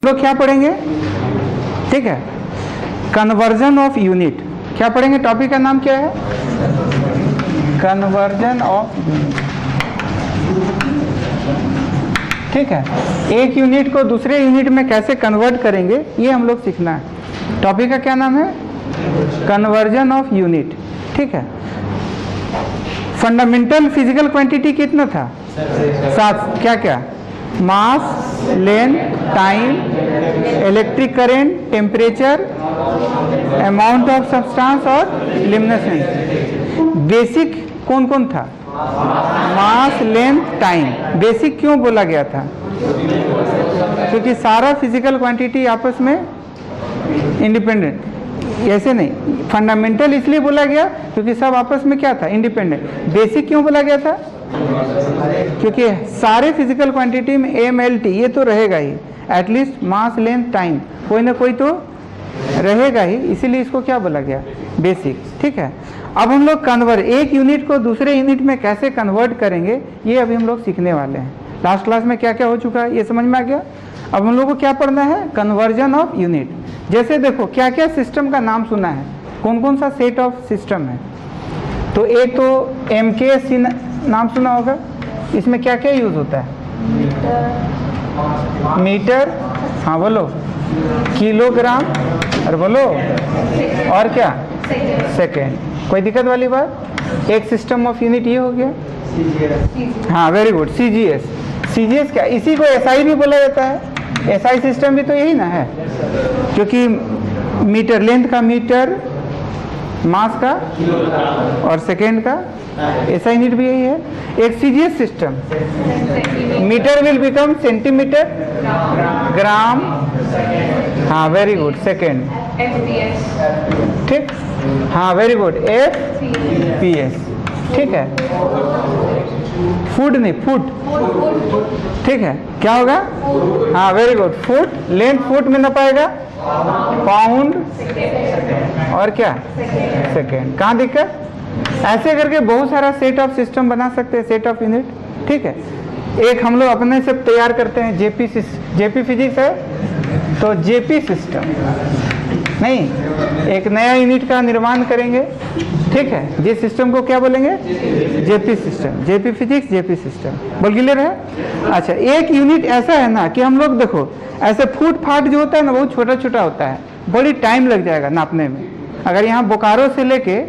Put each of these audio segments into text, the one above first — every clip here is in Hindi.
लोग क्या पढ़ेंगे, ठीक है, कन्वर्जन ऑफ यूनिट। क्या पढ़ेंगे, टॉपिक का नाम क्या है, कन्वर्जन ऑफ यूनिट। ठीक है, एक यूनिट को दूसरे यूनिट में कैसे कन्वर्ट करेंगे ये हम लोग सीखना है। टॉपिक का क्या नाम है, कन्वर्जन ऑफ यूनिट। ठीक है, फंडामेंटल फिजिकल क्वांटिटी कितना था, 7। क्या क्या, mass, length, time, electric current, temperature, amount of substance और लिमिनेसेंस। बेसिक कौन कौन था, मास, लेंथ, टाइम। बेसिक क्यों बोला गया था, क्योंकि सारा फिजिकल क्वांटिटी आपस में इंडिपेंडेंट, ऐसे नहीं, फंडामेंटल इसलिए बोला गया क्योंकि सब आपस में क्या था, इंडिपेंडेंट। बेसिक क्यों बोला गया था, क्योंकि सारे फिजिकल क्वांटिटी में MLT ये तो रहेगा ही, एटलीस्ट मास, लेंथ, टाइम कोई ना कोई तो रहेगा ही, इसीलिए इसको क्या बोला गया, बेसिक। ठीक है, अब हम लोग एक यूनिट को दूसरे यूनिट में कैसे कन्वर्ट करेंगे ये अभी हम लोग सीखने वाले हैं। लास्ट क्लास में क्या क्या हो चुका है ये समझ में आ गया। अब हम लोग को क्या पढ़ना है, कन्वर्जन ऑफ यूनिट। जैसे देखो क्या क्या सिस्टम का नाम सुना है, कौन कौन सा सेट ऑफ सिस्टम है। तो एक तो MKS नाम सुना होगा, इसमें क्या क्या यूज होता है, मीटर, हाँ बोलो, किलोग्राम, और बोलो और क्या, सेकेंड। कोई दिक्कत वाली बात, एक सिस्टम ऑफ यूनिट ये हो गया। हाँ वेरी गुड, CGS क्या, इसी को SI भी बोला जाता है। SI सिस्टम भी तो यही ना है, क्योंकि मीटर, लेंथ का मीटर, मास का और सेकेंड का SI यूनिट भी यही है। एक CGS system, metre will become centimetre, gram, हाँ वेरी गुड, सेकेंड, ठीक, हाँ वेरी गुड, FPS। ठीक है, फुट नहीं, फुट, ठीक है, क्या होगा, हाँ very good, foot, length foot में ना पाएगा, पाउंड और क्या, सेकेंड। कहाँ दिक्कत, ऐसे करके बहुत सारा सेट ऑफ सिस्टम बना सकते हैं, सेट ऑफ यूनिट। ठीक है, एक हम लोग अपने से तैयार करते हैं, जेपी फिजिक्स है तो जेपी सिस्टम नहीं, एक नया यूनिट का निर्माण करेंगे। ठीक है, जिस सिस्टम को क्या बोलेंगे, JP system, JP physics, JP system. बोल क्लियर है। अच्छा, एक यूनिट ऐसा है ना कि हम लोग देखो ऐसे फुट फाट जो होता है ना बहुत छोटा छोटा होता है, बड़ी टाइम लग जाएगा नापने में। अगर यहाँ बोकारो से लेके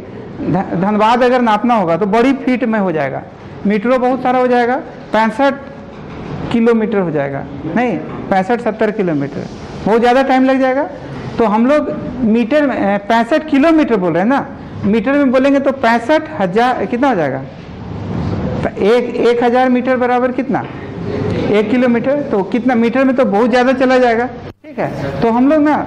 धनबाद अगर नापना होगा तो बड़ी फीट में हो जाएगा, मीटरों बहुत सारा हो जाएगा, 65 किलोमीटर हो जाएगा, नहीं 65-70 किलोमीटर, बहुत ज़्यादा टाइम लग जाएगा। तो हम लोग मीटर में 65 किलोमीटर बोल रहे हैं ना, मीटर में बोलेंगे तो 65,000 कितना हो जाएगा, 1,000 मीटर बराबर कितना, 1 किलोमीटर। तो कितना मीटर में तो बहुत ज़्यादा चला जाएगा। ठीक है, तो हम लोग ना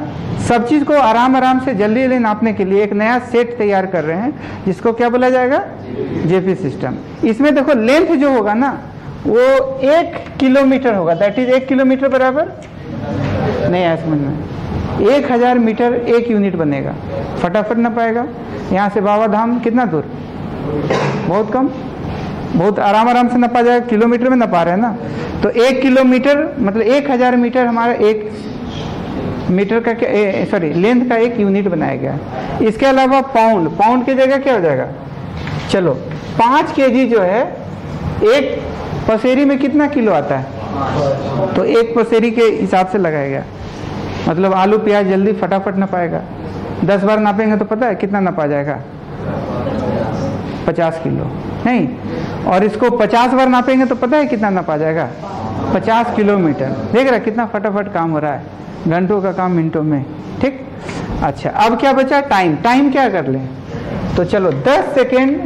सब चीज़ को आराम आराम से जल्दी जल्दी नापने के लिए एक नया सेट तैयार कर रहे हैं, जिसको क्या बोला जाएगा, जेपी सिस्टम। इसमें देखो लेंथ जो होगा ना वो 1 किलोमीटर होगा, दैट इज 1 किलोमीटर बराबर नहीं है समझ में, 1,000 मीटर एक यूनिट बनेगा, फटाफट ना पाएगा। यहाँ से बाबा धाम कितना दूर, बहुत कम, बहुत आराम आराम से नपा जाएगा, किलोमीटर में नपा रहे हैं ना। तो 1 किलोमीटर मतलब 1,000 मीटर हमारा एक मीटर का सॉरी लेंथ का एक यूनिट बनाया गया। इसके अलावा पाउंड, पाउंड की जगह क्या हो जाएगा, चलो 5 kg जो है, एक पसेरी में कितना किलो आता है, तो एक पसेरी के हिसाब से लगाया गया। मतलब आलू प्याज जल्दी फटाफट ना पाएगा, 10 बार नापेंगे तो पता है कितना नपा जाएगा, 50 किलो नहीं, और इसको 50 बार नापेंगे तो पता है कितना नपा जाएगा, 50 किलोमीटर। देख रहा है कितना फटाफट काम हो रहा है, घंटों का काम मिनटों में। ठीक, अच्छा अब क्या बचा, टाइम। टाइम क्या कर लें, तो चलो 10 सेकेंड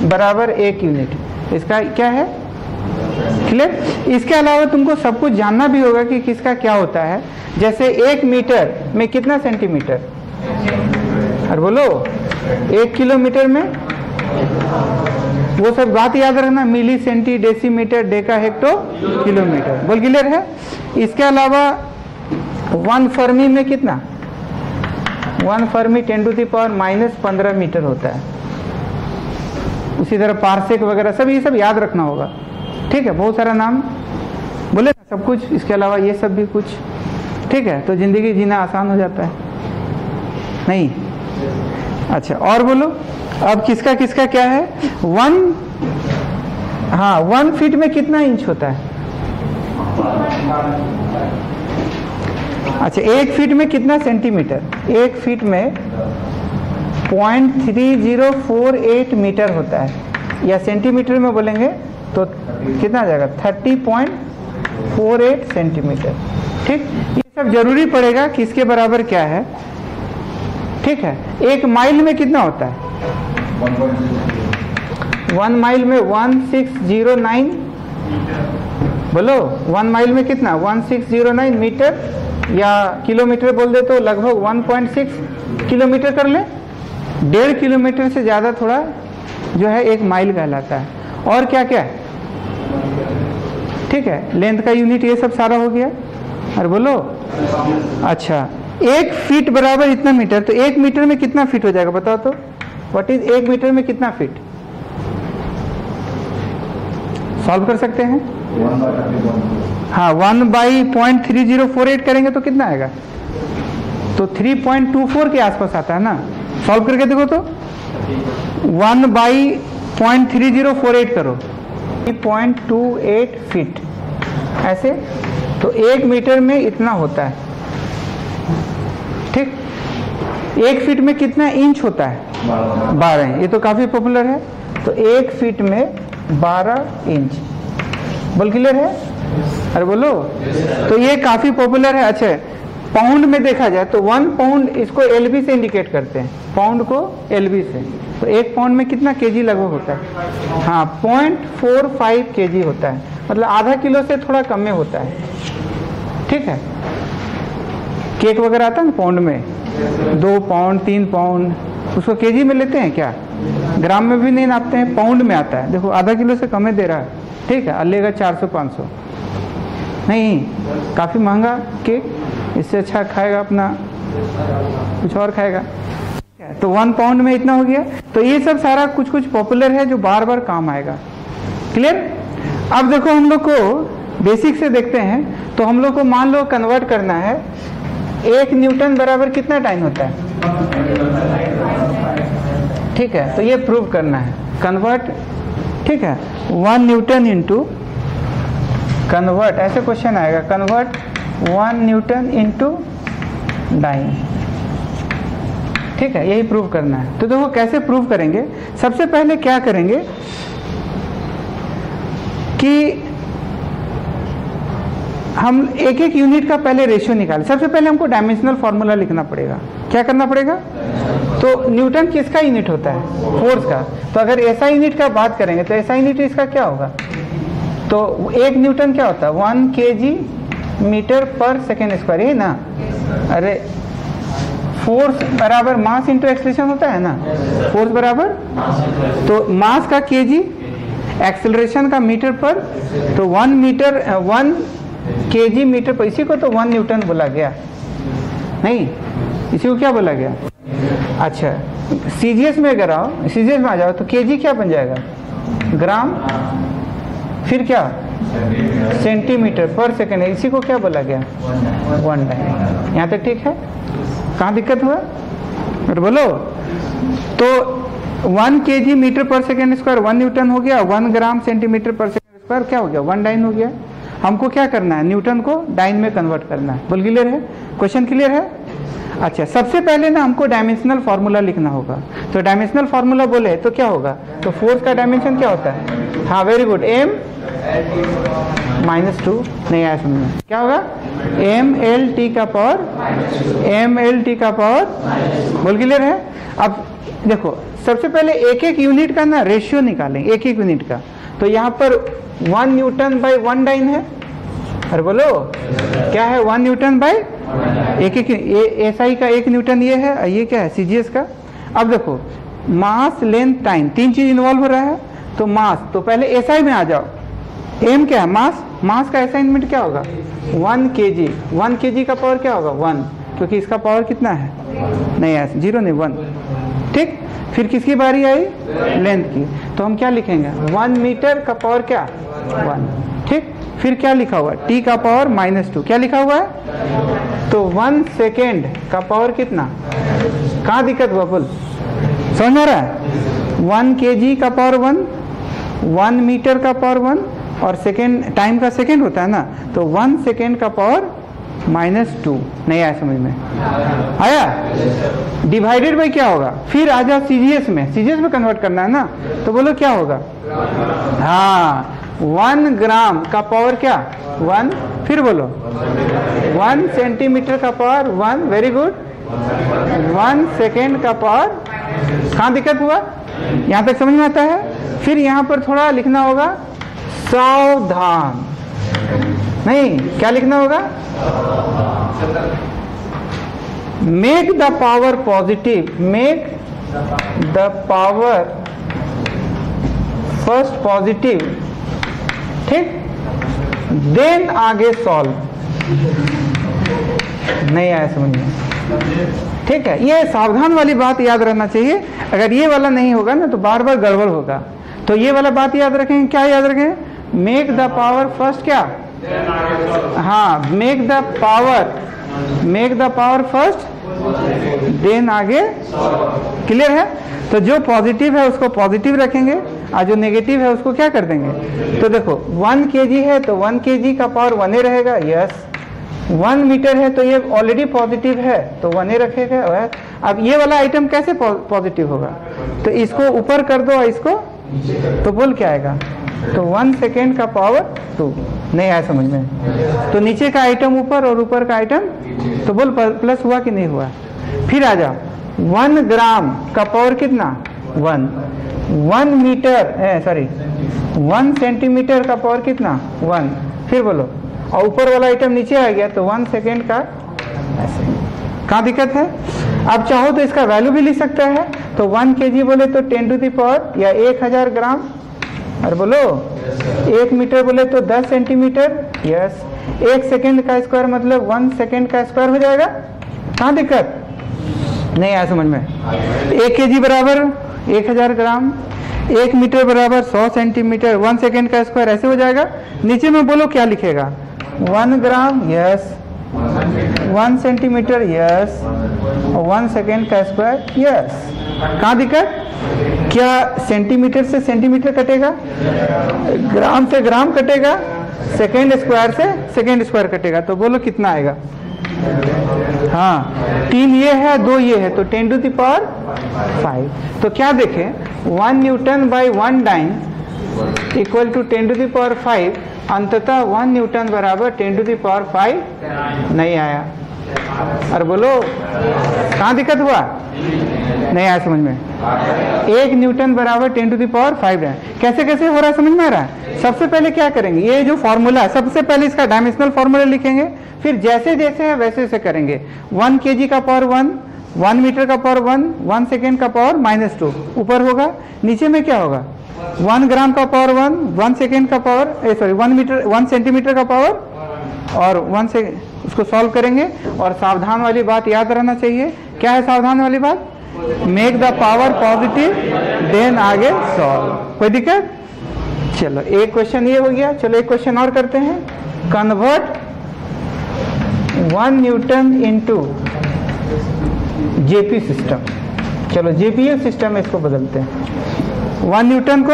बराबर 1 यूनिट, इसका क्या है, क्लियर। इसके अलावा तुमको सब कुछ जानना भी होगा कि किसका क्या होता है। जैसे 1 मीटर में कितना सेंटीमीटर, और बोलो 1 किलोमीटर में, वो सब बात याद रखना, milli, centi, decimetre, deka, hecto, kilometre. बोल क्लियर है। इसके अलावा 1 फर्मी में कितना, 1 फर्मी 10⁻⁻15 मीटर होता है। उसी तरह पार्सेक वगैरह सब ये सब याद रखना होगा। ठीक है, बहुत सारा नाम बोले सब कुछ, इसके अलावा ये सब भी कुछ ठीक है, तो जिंदगी जीना आसान हो जाता है। नहीं, अच्छा और बोलो, अब किसका किसका क्या है? 1 फीट में कितना इंच होता है? अच्छा, 1 फीट में कितना सेंटीमीटर? 1 फीट में 0.3048 मीटर होता है, या सेंटीमीटर में बोलेंगे तो कितना आ जाएगा? 30.48 सेंटीमीटर। ठीक, ये सब जरूरी पड़ेगा किसके बराबर क्या है। ठीक है, 1 माइल में कितना होता है? 1 माइल में 1609, बोलो 1 माइल में कितना? 1609 मीटर, या किलोमीटर बोल दे तो लगभग 1.6 किलोमीटर कर ले। 1.5 किलोमीटर से ज़्यादा थोड़ा जो है 1 माइल कहलाता है। और क्या क्या है? ठीक है, लेंथ का यूनिट ये सब सारा हो गया। और बोलो, अच्छा 1 फीट बराबर इतना मीटर, तो 1 मीटर में कितना फीट हो जाएगा बताओ तो? व्हाट इज 1 मीटर में कितना फीट? सॉल्व कर सकते हैं? हाँ, 1/.3048 करेंगे तो कितना आएगा? तो 3.24 के आसपास आता है ना। सॉल्व करके देखो तो 1/.3048 करो, 3.28 फीट ऐसे, तो 1 मीटर में इतना होता है। ठीक, 1 फीट में कितना इंच होता है? 12। ये तो काफी पॉपुलर है। तो 1 फीट में 12 इंच, बोल क्लियर है? अरे बोलो, तो ये काफी पॉपुलर है। अच्छा, पाउंड में देखा जाए तो 1 पाउंड, इसको एलबी से इंडिकेट करते हैं, पाउंड को एलबी से। तो 1 पाउंड में कितना केजी लगभग होता है? हाँ, 0.45 केजी होता है, मतलब आधा किलो से थोड़ा कम में होता है। ठीक है, केक वगैरह आता है ना पाउंड में, 2 पाउंड 3 पाउंड, उसको केजी में लेते हैं क्या? ग्राम में भी नहीं नापते हैं, पाउंड में आता है। देखो आधा किलो से कम में दे रहा है। ठीक है, और लेगा 400-500, नहीं काफ़ी महंगा केक, इससे अच्छा खाएगा अपना कुछ और खाएगा। तो 1 पाउंड में इतना हो गया। तो ये सब सारा कुछ कुछ पॉपुलर है जो बार बार काम आएगा। क्लियर? अब देखो हम लोग को बेसिक से देखते हैं। तो हम लोग को मान लो कन्वर्ट करना है, 1 न्यूटन बराबर कितना टाइम होता है? ठीक है, तो ये प्रूव करना है, कन्वर्ट। ठीक है, 1 न्यूटन इंटू कन्वर्ट, ऐसे क्वेश्चन आएगा, कन्वर्ट 1 न्यूटन इंटू डाइन। ठीक है, यही प्रूव करना है। तो देखो कैसे प्रूव करेंगे। सबसे पहले क्या करेंगे कि हम एक एक यूनिट का पहले रेशियो निकालें। सबसे पहले हमको डायमेंशनल फॉर्मूला लिखना पड़ेगा। क्या करना पड़ेगा? तो न्यूटन किसका यूनिट होता है? फोर्स का। तो अगर ऐसा यूनिट का बात करेंगे तो ऐसा यूनिट इसका क्या होगा? तो 1 न्यूटन क्या होता है? 1 kg मीटर पर सेकेंड स्क्वायर, यही ना? अरे फोर्स बराबर मास इंटू एक्सेलरेशन होता है ना। फोर्स बराबर, तो मास का केजी, एक्सेलरेशन का मीटर पर, तो 1 kg मीटर पर, इसी को तो 1 न्यूटन बोला गया। नहीं, इसी को क्या बोला गया? अच्छा, सीजीएस में अगर आओ, सीजीएस में आ जाओ तो केजी क्या बन जाएगा? ग्राम, फिर क्या? सेंटीमीटर पर सेकेंड है, इसी को क्या बोला गया? 1 डाइन। यहाँ तक ठीक है? कहाँ दिक्कत हुआ? और बोलो, तो 1 kg मीटर पर सेकेंड स्क्वायर 1 न्यूटन हो गया, 1 ग्राम सेंटीमीटर पर सेकेंड स्क्वायर क्या हो गया? 1 डाइन हो गया। हमको क्या करना है? न्यूटन को डाइन में कन्वर्ट करना है। बोल क्लियर है? क्वेश्चन क्लियर है? अच्छा, सबसे पहले ना हमको डायमेंशनल फार्मूला लिखना होगा। तो डायमेंशनल फार्मूला बोले तो क्या होगा? तो फोर्स का डायमेंशन क्या होता है? हाँ, वेरी गुड, m -2 नहीं आया समझ में, क्या होगा? mLt का पावर, mLt का पावर। बोल क्लियर है? अब देखो, सबसे पहले एक एक यूनिट का ना रेशियो निकालें, एक एक यूनिट का। तो यहाँ पर 1 न्यूटन बाई 1 डाइन है। अरे बोलो, क्या है? 1 न्यूटन बाई एक एसआई का 1 न्यूटन ये है, और ये क्या है? सीजीएस का। अब देखो, मास, लेंथ, टाइम, 3 चीज इन्वॉल्व हो रहा है। तो मास, तो पहले एसआई में आ जाओ। एम क्या है? मास। मास का असाइनमेंट क्या होगा? 1 kg। 1 kg का पावर क्या होगा? 1, क्योंकि इसका पावर कितना है? नहीं है, 0 नहीं, 1। ठीक, फिर किसकी बारी आई? लेंथ की। तो हम क्या लिखेंगे? 1 मीटर का पावर क्या? 1। ठीक, फिर क्या लिखा हुआ है? t का पावर -2। क्या लिखा हुआ है? तो 1 सेकेंड का पावर कितना, कहाँ दिक्कत हुआ बोल, समझ में आ रहा है। 1 kg का पावर 1, 1 मीटर का पावर 1 और सेकेंड टाइम का सेकेंड होता है ना, तो 1 सेकेंड का पावर -2। नहीं आया समझ में, आया। डिवाइडेड बाई क्या होगा, फिर आ जाओ सीजीएस में कन्वर्ट करना है ना, तो बोलो क्या होगा, हाँ 1 ग्राम का पावर क्या 1, फिर बोलो 1 सेंटीमीटर का पावर 1, वेरी गुड, 1 सेकेंड का पावर, कहाँ दिक्कत हुआ, यहाँ तक समझ में आता है। फिर यहाँ पर थोड़ा लिखना होगा सावधान, नहीं क्या लिखना होगा, make the power positive, make the power first positive, ठीक, देन आगे सॉल्व। नहीं आया समझ में, ठीक है। ये सावधान वाली बात याद रहना चाहिए, अगर ये वाला नहीं होगा ना तो बार बार गड़बड़ होगा। तो ये वाला बात याद रखेंगे, क्या याद रखें, मेक द पावर फर्स्ट क्या, हाँ make the power first then आगे, क्लियर है। तो जो पॉजिटिव है उसको पॉजिटिव रखेंगे और जो नेगेटिव है उसको क्या कर देंगे। तो देखो 1 kg है तो 1 kg का पावर 1 रहेगा, यस। 1 मीटर है तो ये ऑलरेडी पॉजिटिव है तो 1 रखेगा। अब ये वाला आइटम कैसे पॉजिटिव होगा, तो इसको ऊपर कर दो और इसको, तो बोल क्या आएगा, तो 1 सेकेंड का पावर 2। नहीं आया समझ में, तो नीचे का आइटम ऊपर और ऊपर का आइटम, तो बोल प्लस हुआ कि नहीं हुआ। फिर आ जाओ 1 ग्राम का पावर कितना 1, 1 मीटर 1 सेंटीमीटर का पावर कितना 1, फिर बोलो, और ऊपर वाला आइटम नीचे आ गया तो 1 सेकेंड का, ऐसे कहाँ दिक्कत है। अब चाहो तो इसका वैल्यू भी लिख सकता है, तो 1 kg बोले तो 10 टू द पावर या 1000 ग्राम, और बोलो 1 मीटर बोले तो 10 सेंटीमीटर, यस। 1 सेकेंड का स्क्वायर मतलब 1 सेकेंड का स्क्वायर हो जाएगा, कहाँ दिक्कत, नहीं आया समझ में। 1 kg बराबर 1000 ग्राम, 1 मीटर बराबर 100 सेंटीमीटर, 1 सेकेंड का स्क्वायर ऐसे हो जाएगा। नीचे में बोलो क्या लिखेगा, 1 ग्राम, यस, 1 सेंटीमीटर, यस, और 1 सेकेंड का स्क्वायर, यस। कहाँ दिक्कत, क्या सेंटीमीटर से सेंटीमीटर कटेगा, ग्राम से ग्राम कटेगा, सेकेंड स्क्वायर से सेकेंड स्क्वायर कटेगा, तो बोलो कितना आएगा, हाँ 3 ये है 2 ये है, तो 10 टू द पावर 5। तो क्या देखें 1 newton by 1 dyne equal to 10 to the power 5, अंततः 1 न्यूटन बराबर 10 टू द पावर 5 नहीं आया। और बोलो कहाँ दिक्कत हुआ, नहीं आया समझ में। 1 न्यूटन बराबर 10 टू द पावर 5 है, कैसे कैसे हो रहा है समझ में आ रहा है। सबसे पहले क्या करेंगे, ये जो फॉर्मूला है सबसे पहले इसका डायमेंशनल फॉर्मूला लिखेंगे, फिर जैसे जैसे है वैसे वैसे करेंगे। 1 kg का पावर 1, 1 मीटर का पावर 1, 1 सेकेंड का पावर -2 ऊपर होगा, नीचे में क्या होगा 1 ग्राम का पावर 1, 1 सेकेंड का पावर 1 सेंटीमीटर का पावर, और 1 से उसको सॉल्व करेंगे। और सावधान वाली बात याद रहना चाहिए, क्या है सावधान वाली बात, make the power positive then आगे सॉल्व, कोई दिक्कत। चलो एक क्वेश्चन ये हो गया, चलो एक क्वेश्चन और करते हैं, convert 1 Newton into JP system. चलो जेपीए सिस्टम में इसको बदलते हैं, 1 न्यूटन को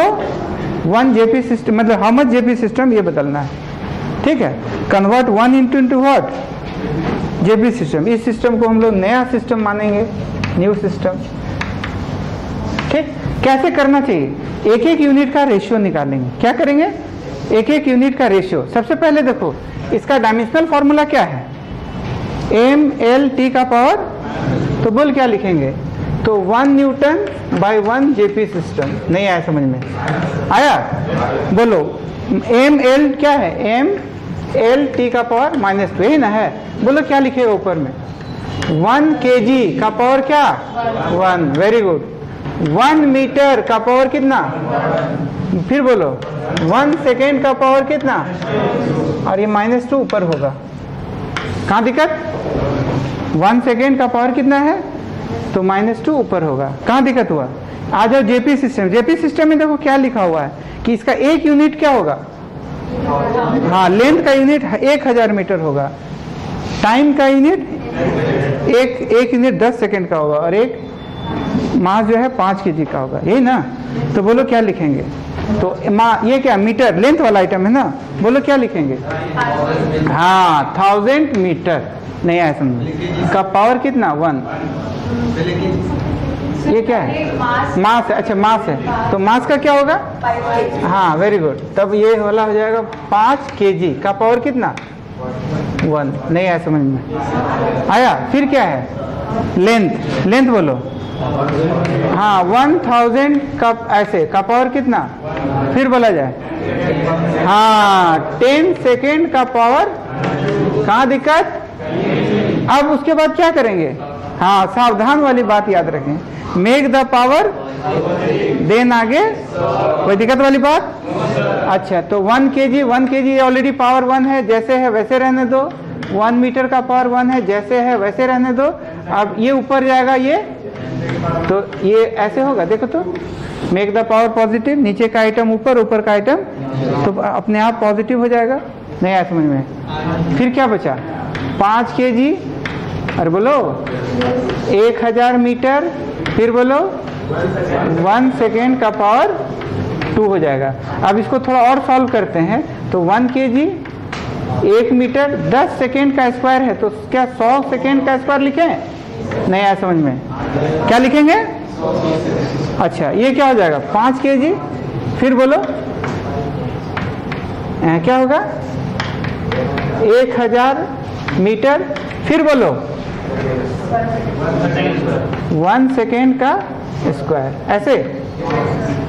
1 जेपी सिस्टम, मतलब हाउ मच जेपी सिस्टम ये बदलना है, ठीक है। Convert 1 into what, JP system. इस सिस्टम को हम लोग नया सिस्टम मानेंगे, न्यू सिस्टम, ठीक। कैसे करना चाहिए, एक एक यूनिट का रेशियो निकालेंगे। क्या करेंगे, एक एक यूनिट का रेशियो। सबसे पहले देखो इसका डायमेंशनल फॉर्मूला क्या है, mLT का पावर, तो बोल क्या लिखेंगे, तो 1 न्यूटन बाय 1 जेपी सिस्टम। नहीं आया समझ में, आया, बोलो mL क्या है, mLT का पावर -2 यही ना है, बोलो क्या लिखेगा ऊपर में, 1 kg का पावर क्या 1, वेरी गुड। 1 मीटर का पावर कितना, फिर बोलो 1 सेकेंड का पावर कितना, और ये -2 ऊपर होगा, कहाँ दिक्कत, 1 सेकेंड का पावर कितना है तो -2 ऊपर होगा, कहाँ दिक्कत हुआ। आ जाओ जेपी सिस्टम। जेपी सिस्टम में देखो क्या लिखा हुआ है कि इसका एक यूनिट क्या होगा, हाँ लेंथ का यूनिट 1000 मीटर होगा, टाइम का यूनिट एक यूनिट 10 सेकेंड का होगा और एक मास जो है 5 kg का होगा, यही ना। तो बोलो क्या लिखेंगे? तो ये क्या मीटर लेंथ वाला आइटम है ना, बोलो क्या लिखेंगे? हाँ 1000 मीटर। नहीं आया समझ का पावर कितना 1। ये क्या है? मास है। अच्छा मास है, तो मास का क्या होगा? हाँ वेरी गुड। तब ये वाला हो जाएगा 5 kg का पावर कितना 1। नहीं आया समझ में? आया? फिर क्या है? लेंथ। लेंथ बोलो। हाँ 1000 का ऐसे का पावर कितना? फिर बोला जाए। हाँ 10 सेकेंड का पावर। कहाँ दिक्कत? अब उसके बाद क्या करेंगे? हाँ सावधान वाली बात याद रखें, मेक द पावर देन आगे कोई दिक्कत वाली बात? अच्छा तो 1 kg ऑलरेडी पावर 1 है, जैसे है वैसे रहने दो। 1 मीटर का पावर 1 है, जैसे है वैसे रहने दो। अब ये ऊपर जाएगा ये, तो ये ऐसे होगा, देखो तो मेक द पावर पॉजिटिव, नीचे का आइटम ऊपर, ऊपर का आइटम तो अपने आप पॉजिटिव हो जाएगा। नहीं आया समझ में? फिर क्या बचा? 5 kg और बोलो 1000 मीटर, फिर बोलो 1 सेकेंड का पावर 2 हो जाएगा। अब इसको थोड़ा और सॉल्व करते हैं, तो 1 kg 1 मीटर 10 सेकेंड का स्क्वायर है, तो क्या 100 सेकेंड का स्क्वायर लिखें? नहीं आया समझ में? क्या लिखेंगे? अच्छा ये क्या हो जाएगा? 5 kg, फिर बोलो क्या होगा? 1000 मीटर, फिर बोलो 1 सेकेंड का स्क्वायर। ऐसे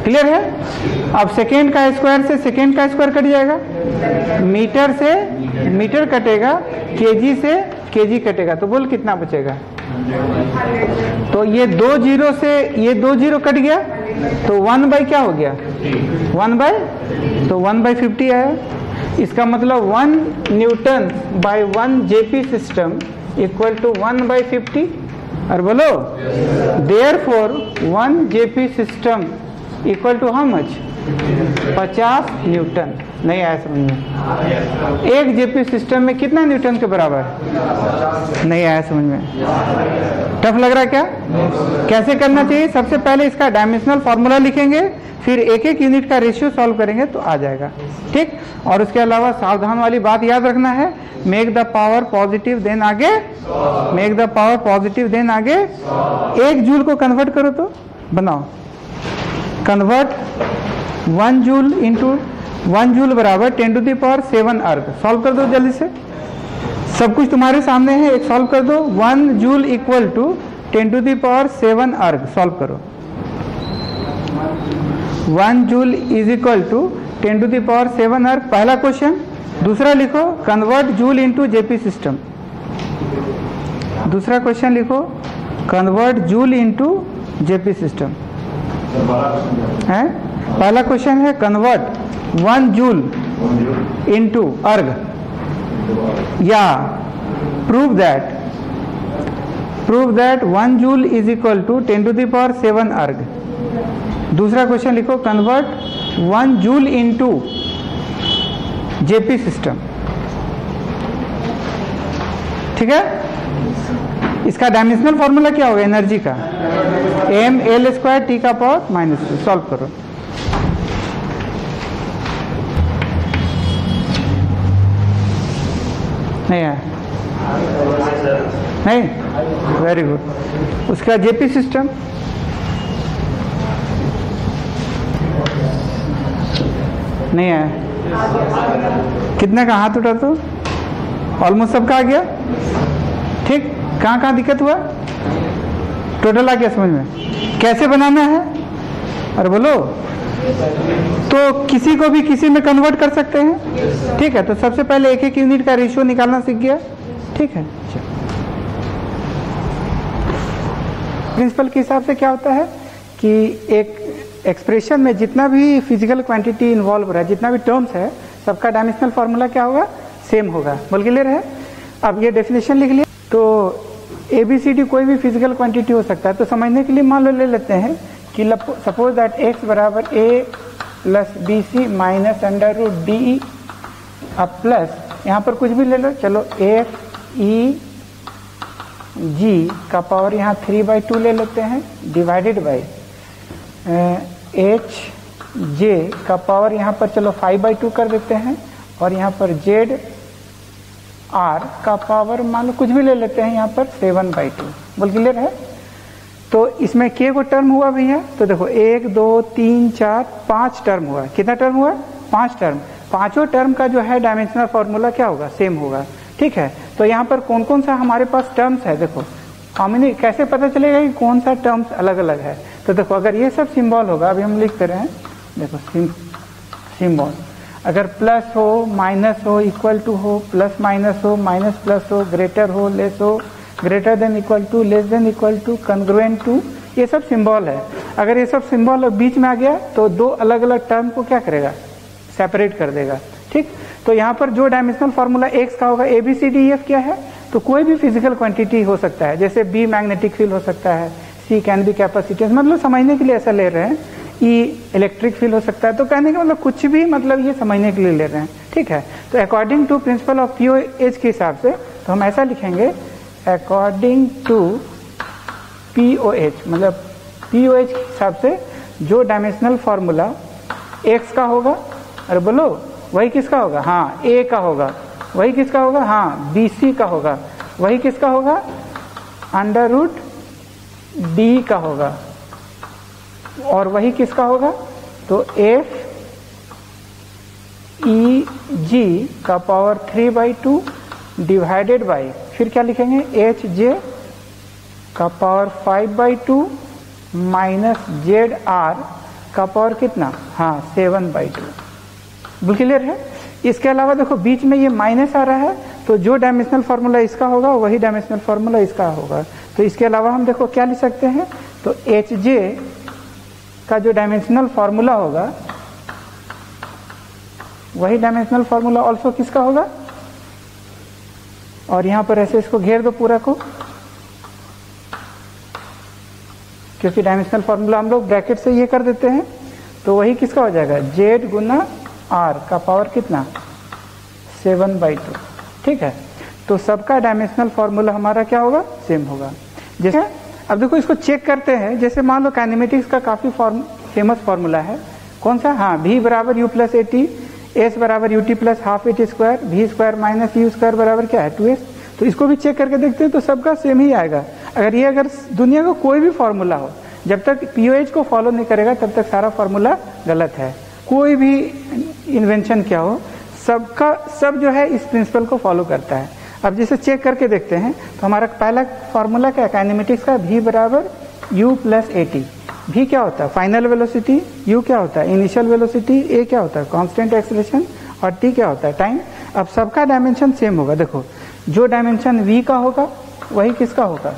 क्लियर है? अब सेकेंड का स्क्वायर से सेकेंड का स्क्वायर कट जाएगा, मीटर से मीटर कटेगा, केजी से केजी कटेगा, तो बोल कितना बचेगा? तो ये 2 जीरो से ये 2 जीरो कट गया, तो 1 बाई क्या हो गया? 1 बाई, तो 1/50 है। इसका मतलब 1 newton by 1 JP system equal to 1/50। और बोलो therefore 1 JP system equal to how much? 50 newton. नहीं आया समझ में? 1 जेपी सिस्टम में कितना न्यूटन के बराबर? नहीं आया समझ में? टफ लग रहा है क्या? कैसे करना चाहिए? सबसे पहले इसका डायमेंशनल फॉर्मूला लिखेंगे, फिर एक एक यूनिट का रेशियो सॉल्व करेंगे तो आ जाएगा, ठीक। और उसके अलावा सावधान वाली बात याद रखना है, make the power positive then आगे, make the power positive then आगे 1 जूल को कन्वर्ट करो तो बनाओ, कन्वर्ट 1 जूल इंटू 1 जूल बराबर 10⁻7 अर्ग। सॉल्व कर दो जल्दी से, सब कुछ तुम्हारे सामने है, एक सॉल्व कर दो। 1 जूल इक्वल टू 10⁻7 अर्ग, सॉल्व करो। 1 जूल इज इक्वल टू 10⁻7 अर्ग, पहला क्वेश्चन। दूसरा लिखो convert joule into JP system, दूसरा क्वेश्चन लिखो convert joule into JP system है। पहला क्वेश्चन है कन्वर्ट 1 जूल इनटू अर्ग, या prove that 1 joule is equal to 10⁻7 erg. दूसरा क्वेश्चन लिखो convert 1 joule into JP system, ठीक है। इसका डायमेंशनल फॉर्मूला क्या होगा एनर्जी का? mL² T⁻²। सॉल्व करो। नहीं है? नहीं, वेरी गुड। उसका जेपी सिस्टम नहीं है। कितने का हाथ उठा? तो ऑलमोस्ट सबका आ गया, ठीक। कहाँ कहाँ दिक्कत हुआ? टोटल आ गया समझ में? कैसे बनाना है और बोलो, तो किसी को भी किसी में कन्वर्ट कर सकते हैं, ठीक है। तो सबसे पहले एक एक यूनिट का रेशियो निकालना सीख गया, ठीक है। प्रिंसिपल के हिसाब से क्या होता है कि एक एक्सप्रेशन में जितना भी फिजिकल क्वांटिटी इन्वॉल्व हो रहा है, जितना भी टर्म्स है, सबका डायमेंशनल फॉर्मूला क्या होगा? सेम होगा। बोल क्लियर है? अब ये डेफिनेशन लिख लिया। तो ABCD कोई भी फिजिकल क्वांटिटी हो सकता है। तो समझने के लिए मान लो ले लेते हैं कि सपोज दैट x बराबर a plus BC minus √DE, अब प्लस यहाँ पर कुछ भी ले लो, चलो AX ई जी का पावर यहाँ 3/2 ले लेते हैं डिवाइडेड बाई एच जे का पावर यहाँ पर चलो 5/2 कर देते हैं और यहाँ पर जेड आर का पावर मान लो कुछ भी ले लेते हैं यहाँ पर 7/2। बोल क्लियर है? तो इसमें के को टर्म हुआ भैया, तो देखो 1 2 3 4 5 टर्म हुआ। कितना टर्म हुआ? 5 टर्म। पांचों टर्म का जो है डायमेंशनल फॉर्मूला क्या होगा? सेम होगा। ठीक है, तो यहाँ पर कौन कौन सा हमारे पास टर्म्स है देखो, कॉम्बिनेशन कैसे पता चलेगा कि कौन सा टर्म्स अलग अलग है? तो देखो अगर ये सब सिंबल होगा, अभी हम लिखते रहे हैं, देखो सिंबल अगर प्लस हो माइनस हो इक्वल टू हो प्लस माइनस हो माइनस प्लस हो ग्रेटर हो लेस हो greater than equal to less than equal to congruent to, ये सब सिंबल है। अगर ये सब सिंबल बीच में आ गया तो दो अलग अलग टर्म को क्या करेगा? सेपरेट कर देगा। ठीक, तो यहाँ पर जो डायमेंशनल फॉर्मूला एक्स का होगा, ABCDEF क्या है? तो कोई भी फिजिकल क्वांटिटी हो सकता है, जैसे बी मैग्नेटिक फील्ड हो सकता है, सी कैन बी कैपेसिटेंस, मतलब समझने के लिए ऐसा ले रहे हैं, ई इलेक्ट्रिक फील्ड हो सकता है। तो कहने का मतलब कुछ भी, मतलब ये समझने के लिए ले रहे हैं। ठीक है, तो according to principle of POH के हिसाब से तो हम ऐसा लिखेंगे, अकॉर्डिंग टू POH, मतलब POH के हिसाब से जो डायमेंशनल फॉर्मूला एक्स का होगा, अरे बोलो वही किसका होगा? हाँ, ए का होगा। वही किसका होगा? हाँ, BC का होगा। वही किसका होगा? √D का होगा। और वही किसका होगा? तो FEG का पावर 3/2 डिवाइडेड बाई, फिर क्या लिखेंगे? HJ का पावर 5/2 माइनस ZR का पावर कितना? हाँ, 7/2। बिल्कुल क्लियर है? इसके अलावा देखो बीच में ये माइनस आ रहा है, तो जो डायमेंशनल फॉर्मूला इसका होगा वही डायमेंशनल फॉर्मूला इसका होगा। तो इसके अलावा हम देखो क्या लिख सकते हैं, तो HJ का जो डायमेंशनल फॉर्मूला होगा वही डायमेंशनल फॉर्मूला ऑल्सो किसका होगा? और यहां पर ऐसे इसको घेर दो पूरा को, क्योंकि डायमेंशनल फॉर्मूला हम लोग ब्रैकेट से ये कर देते हैं, तो वही किसका हो जाएगा? Z गुना R का पावर कितना? 7/2। ठीक है, तो सबका डायमेंशनल फॉर्मूला हमारा क्या होगा? सेम होगा। जैसे अब देखो इसको चेक करते हैं, जैसे मान लो काइनेमेटिक्स का काफी फेमस फॉर्मूला है, कौन सा? हाँ, V बराबर U प्लस AT, S बराबर UT plus half AT square, V square minus U square बराबर क्या है? 2S। तो इसको भी चेक करके देखते हैं तो सबका सेम ही आएगा। अगर दुनिया का कोई भी फॉर्मूला हो, जब तक POH को फॉलो नहीं करेगा तब तक सारा फॉर्मूला गलत है। कोई भी इन्वेंशन क्या हो, सबका सब जो है इस प्रिंसिपल को फॉलो करता है। अब जैसे चेक करके देखते हैं, तो हमारा पहला फॉर्मूला क्या है काइनेमेटिक्स का? V बराबर U प्लस AT। V क्या होता है? Final velocity. U क्या होता है? Initial velocity. A क्या होता है? Constant acceleration. और T क्या होता है? टाइम। अब सबका डायमेंशन सेम होगा। देखो जो डायमेंशन V का होगा वही किसका होगा?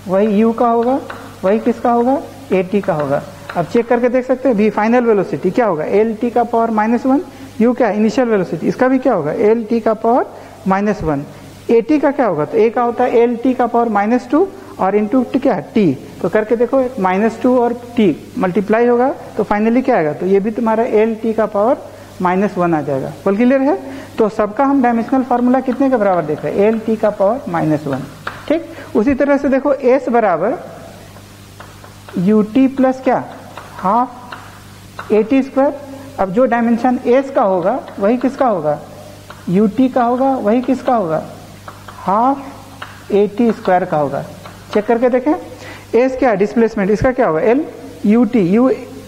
वही U का होगा। वही किसका होगा? AT का होगा। अब चेक करके देख सकते हैं, V फाइनल वेलोसिटी क्या होगा? LT का पावर -1। U क्या? Initial velocity. इसका भी क्या होगा? LT का पावर -1। AT का क्या होगा? तो A का होता है LT का पावर -2 और इंटू क्या है? T। तो करके देखो -2 और T मल्टीप्लाई होगा तो फाइनली क्या आएगा? तो ये भी तुम्हारा LT का पावर -1 आ जाएगा। बोल क्लियर है? तो सबका हम डायमेंशनल फार्मूला कितने के बराबर देख रहे हैं? LT का पावर -1। ठीक, उसी तरह से देखो S बराबर UT प्लस क्या? Half AT square. अब जो डायमेंशन S का होगा वही किसका होगा? UT का होगा। वही किसका होगा? हाफ AT स्क्वायर का होगा। चेक करके देखें, S क्या है? डिस्प्लेसमेंट। इसका क्या होगा? L UT।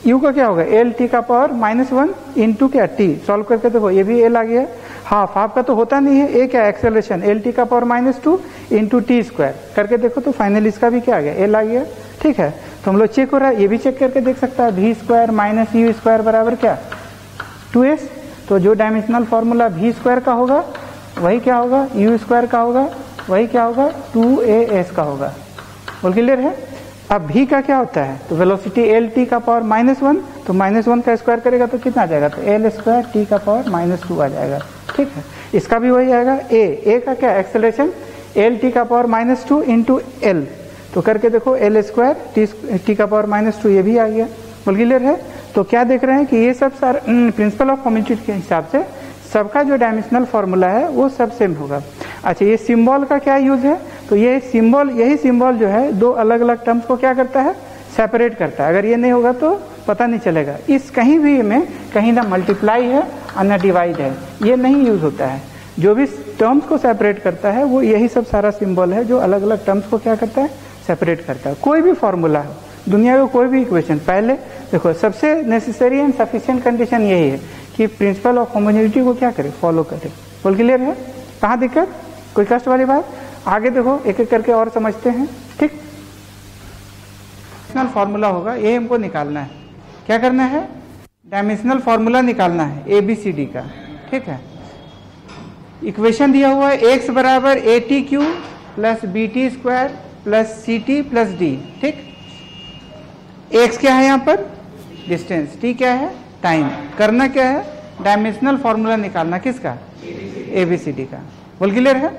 U का क्या होगा? LT का पावर -1 इंटू क्या? T। सॉल्व करके देखो, ये भी L आ गया। हाफ का तो होता नहीं है। A क्या? एक्सेलरेशन। LT का पावर -2 इंटू T स्क्वायर। करके देखो तो फाइनली इसका भी क्या आ गया? L आ गया। ठीक है, तो हम लोग चेक हो रहा है, ये भी चेक करके देख सकता है। V square minus U square बराबर क्या? 2S। तो जो डायमेंशनल फॉर्मूला V स्क्वायर का होगा वही क्या होगा? U स्क्वायर का होगा। वही क्या होगा? 2AS का होगा। बोल क्लियर है? अब V का क्या होता है? तो वेलोसिटी LT का पावर -1, तो -1 का स्क्वायर करेगा तो कितना आ जाएगा? तो L स्क्वायर T का पावर -2 आ जाएगा। ठीक है, इसका भी वही आएगा। A का क्या? एक्सेलरेशन। LT का पावर -2 इंटू L। तो करके देखो L स्क्वायर T का पावर -2, ये भी आ गया। बोल क्लियर है? तो क्या देख रहे हैं कि ये सब प्रिंसिपल ऑफ कम्यूटेटिव के हिसाब से सबका जो डायमेंशनल फॉर्मूला है वो सब सेम होगा। अच्छा, ये सिंबल का क्या यूज है? तो ये सिंबल, यही सिंबल जो है दो अलग अलग टर्म्स को क्या करता है? सेपरेट करता है। अगर ये नहीं होगा तो पता नहीं चलेगा। इस कहीं भी में कहीं ना मल्टीप्लाई है और ना डिवाइड है, ये नहीं यूज होता है। जो भी टर्म्स को सेपरेट करता है वो यही सब सारा सिंबल है जो अलग अलग टर्म्स को क्या करता है? सेपरेट करता है। कोई भी फॉर्मूला हो, दुनिया का कोई भी इक्वेशन, पहले देखो सबसे नेसेसरी एंड सफिशिएंट कंडीशन यही है कि प्रिंसिपल ऑफ होमोजेनिटी को क्या करे? फॉलो करे। बोल क्लियर है? कहाँ दिक्कत? कोई कष्ट वाली बात? आगे देखो एक एक करके और समझते हैं। ठीक, डायमेंशनल फॉर्मूला होगा, ये हमको निकालना है। क्या करना है? डायमेंशनल फॉर्मूला निकालना है ABCD का। ठीक है, इक्वेशन दिया हुआ है x बराबर AT³ plus BT² plus CT plus D। ठीक, x क्या है यहाँ पर? डिस्टेंस। t क्या है? टाइम। करना क्या है? डायमेंशनल फॉर्मूला निकालना, किसका? ABCD का। बोल क्लियर है?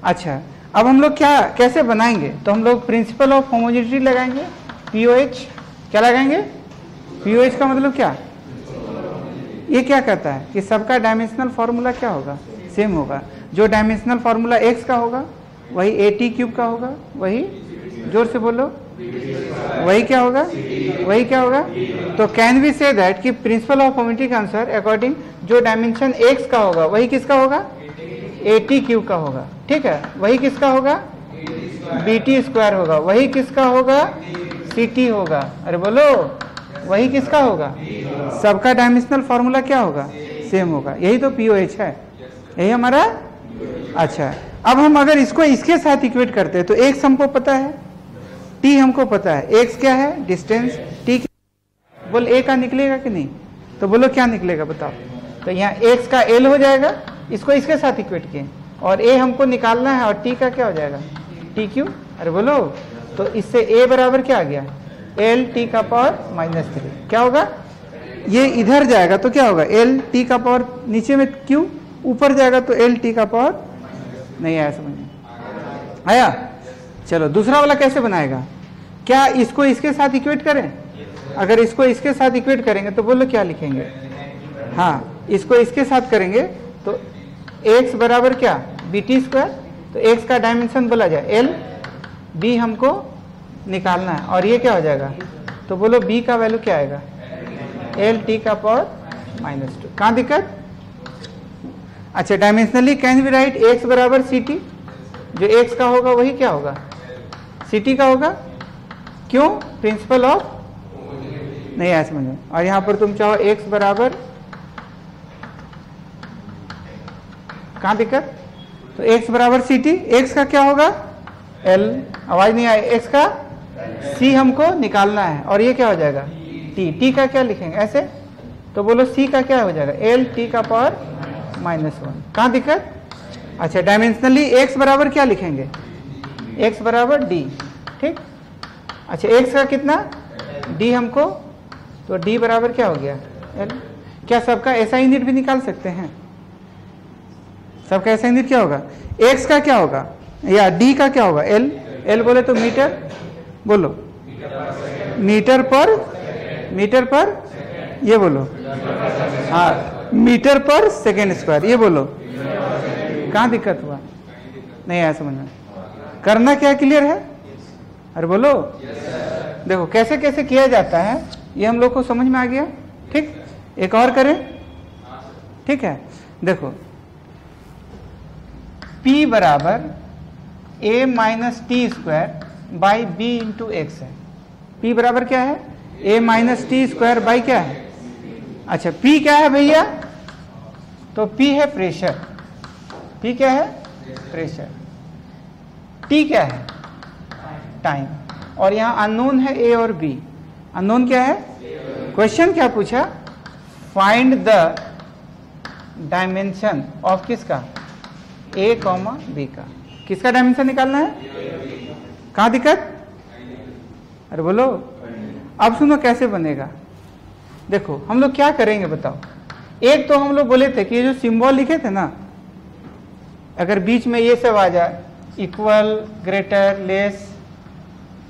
अच्छा, अब हम लोग क्या कैसे बनाएंगे? तो हम लोग प्रिंसिपल ऑफ होमोजेनिटी लगाएंगे, POH। क्या लगाएंगे? POH का मतलब क्या? ये क्या कहता है कि सबका डायमेंशनल फॉर्मूला क्या होगा? सेम होगा। जो डायमेंशनल फॉर्मूला x का होगा वही AT³ का होगा, वही, जोर से बोलो, वही क्या होगा? वही क्या होगा? तो कैन वी से दैट कि प्रिंसिपल ऑफ होमोजेनिटी का आंसर अकॉर्डिंग जो डायमेंशन x का होगा वही किसका होगा? AT³ का होगा। ठीक है, वही किसका होगा? BT² होगा। वही किसका होगा? CT होगा। अरे बोलो, वही किसका होगा? सबका डायमेंशनल फॉर्मूला क्या होगा? सेम होगा। यही तो POH है, यही हमारा। अच्छा, अब हम अगर इसको इसके साथ इक्वेट करते हैं तो x हमको पता है, t हमको पता है। x क्या है? डिस्टेंस। t बोल a का निकलेगा कि नहीं? तो बोलो क्या निकलेगा बताओ। तो यहाँ x का l हो जाएगा, इसको इसके साथ इक्वेट किए, और a हमको निकालना है, और t का क्या हो जाएगा? TQ। अरे बोलो, तो इससे a बराबर क्या आ गया? LT का पावर -3। क्या होगा? ये इधर जाएगा तो क्या होगा? LT का पावर, नीचे में Q, ऊपर जाएगा तो LT का पावर। नहीं आया समझ में? आया? चलो दूसरा वाला कैसे बनाएगा? क्या इसको इसके साथ इक्वेट करें? अगर इसको इसके साथ इक्वेट करेंगे तो बोलो क्या लिखेंगे? हाँ, इसको इसके साथ करेंगे तो x बराबर क्या? BT²। तो x का डायमेंशन बोला जाए L, B हमको निकालना है, और ये क्या हो जाएगा? तो बोलो B का वैल्यू क्या आएगा? LT का पावर -2। कहाँ दिक्कत? अच्छा, dimensionally can we write x बराबर CT। जो x का होगा वही क्या होगा? CT का होगा। क्यों? प्रिंसिपल ऑफ, नहीं आया समझ में? और यहाँ पर तुम चाहो x बराबर, कहाँ दिक्कत? तो x बराबर CT, x का क्या होगा? L। आवाज नहीं आई। x का C हमको निकालना है, और ये क्या हो जाएगा? T। T का क्या लिखेंगे ऐसे? तो बोलो C का क्या हो जाएगा? LT का पावर -1। कहाँ दिक्कत? अच्छा, डायमेंशनली x बराबर क्या लिखेंगे? x बराबर D। ठीक, अच्छा, x का कितना? D हमको, तो D बराबर क्या हो गया? L। क्या सबका ऐसा यूनिट भी निकाल सकते हैं? सबका ऐसा यूनिट क्या होगा? x का क्या होगा, या D का क्या होगा? L। L बोले तो मीटर, बोलो मीटर पर, ये बोलो, हाँ, मीटर पर सेकेंड स्क्वायर, ये बोलो। कहाँ दिक्कत हुआ? नहीं आया समझ में? करना क्या क्लियर है? अरे बोलो। देखो कैसे कैसे किया जाता है, ये हम लोग को समझ में आ गया। ठीक, एक और करें। ठीक है, देखो P बराबर A minus T² by B into x है। P बराबर क्या है? A माइनस T² बाई क्या है? अच्छा, P क्या है भैया? तो P है प्रेशर। P क्या है? प्रेशर। T क्या है? टाइम। और यहाँ अननोन है A और B। अननोन क्या है? क्वेश्चन क्या पूछा? फाइंड द डायमेंशन ऑफ किसका? A, B का। किसका डायमेंशन निकालना है? कहाँ दिक्कत? अरे बोलो। अब सुनो कैसे बनेगा। देखो हम लोग क्या करेंगे बताओ। एक तो हम लोग बोले थे कि ये जो सिंबल लिखे थे ना, अगर बीच में ये सब आ जाए, equal, greater, less,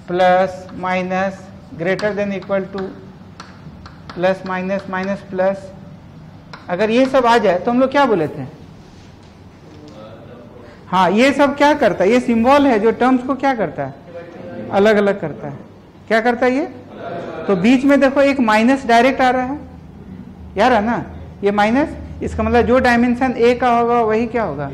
plus, minus, greater than equal to, plus minus, minus plus, अगर ये सब आ जाए तो हम लोग क्या बोले थे? हाँ, ये सब क्या करता है, ये सिंबल है जो टर्म्स को क्या करता है, अलग अलग करता है। क्या करता है ये, तो बीच में देखो एक माइनस डायरेक्ट आ रहा है, यार है ना, ये माइनस, इसका मतलब जो डायमेंशन ए का होगा वही क्या होगा,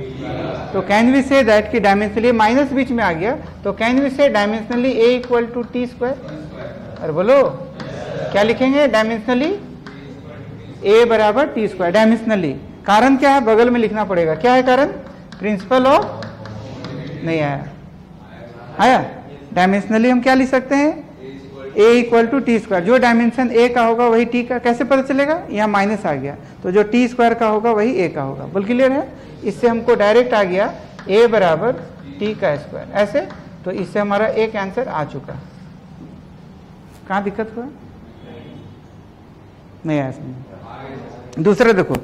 तो कैन वी से दैट कि डायमेंशनली माइनस बीच में आ गया, तो can we say dimensionally A equal to T square. अरे बोलो क्या लिखेंगे, डायमेंशनली ए बराबर टी स्क्वायर, डायमेंशनली। कारण क्या है, बगल में लिखना पड़ेगा, क्या है कारण, प्रिंसिपल ऑफ, नहीं आया, डायमेंशनली हम क्या लिख सकते हैं, a equal to T square, जो डायमेंशन a का होगा वही t का, कैसे पता चलेगा, यहाँ माइनस आ गया तो जो t स्क्वायर का होगा वही a का होगा। बोल क्लियर है, इससे हमको डायरेक्ट आ गया a बराबर t का स्क्वायर, ऐसे, तो इससे हमारा एक आंसर आ चुका। कहाँ दिक्कत हुआ, नहीं आया समझ। दूसरा देखो,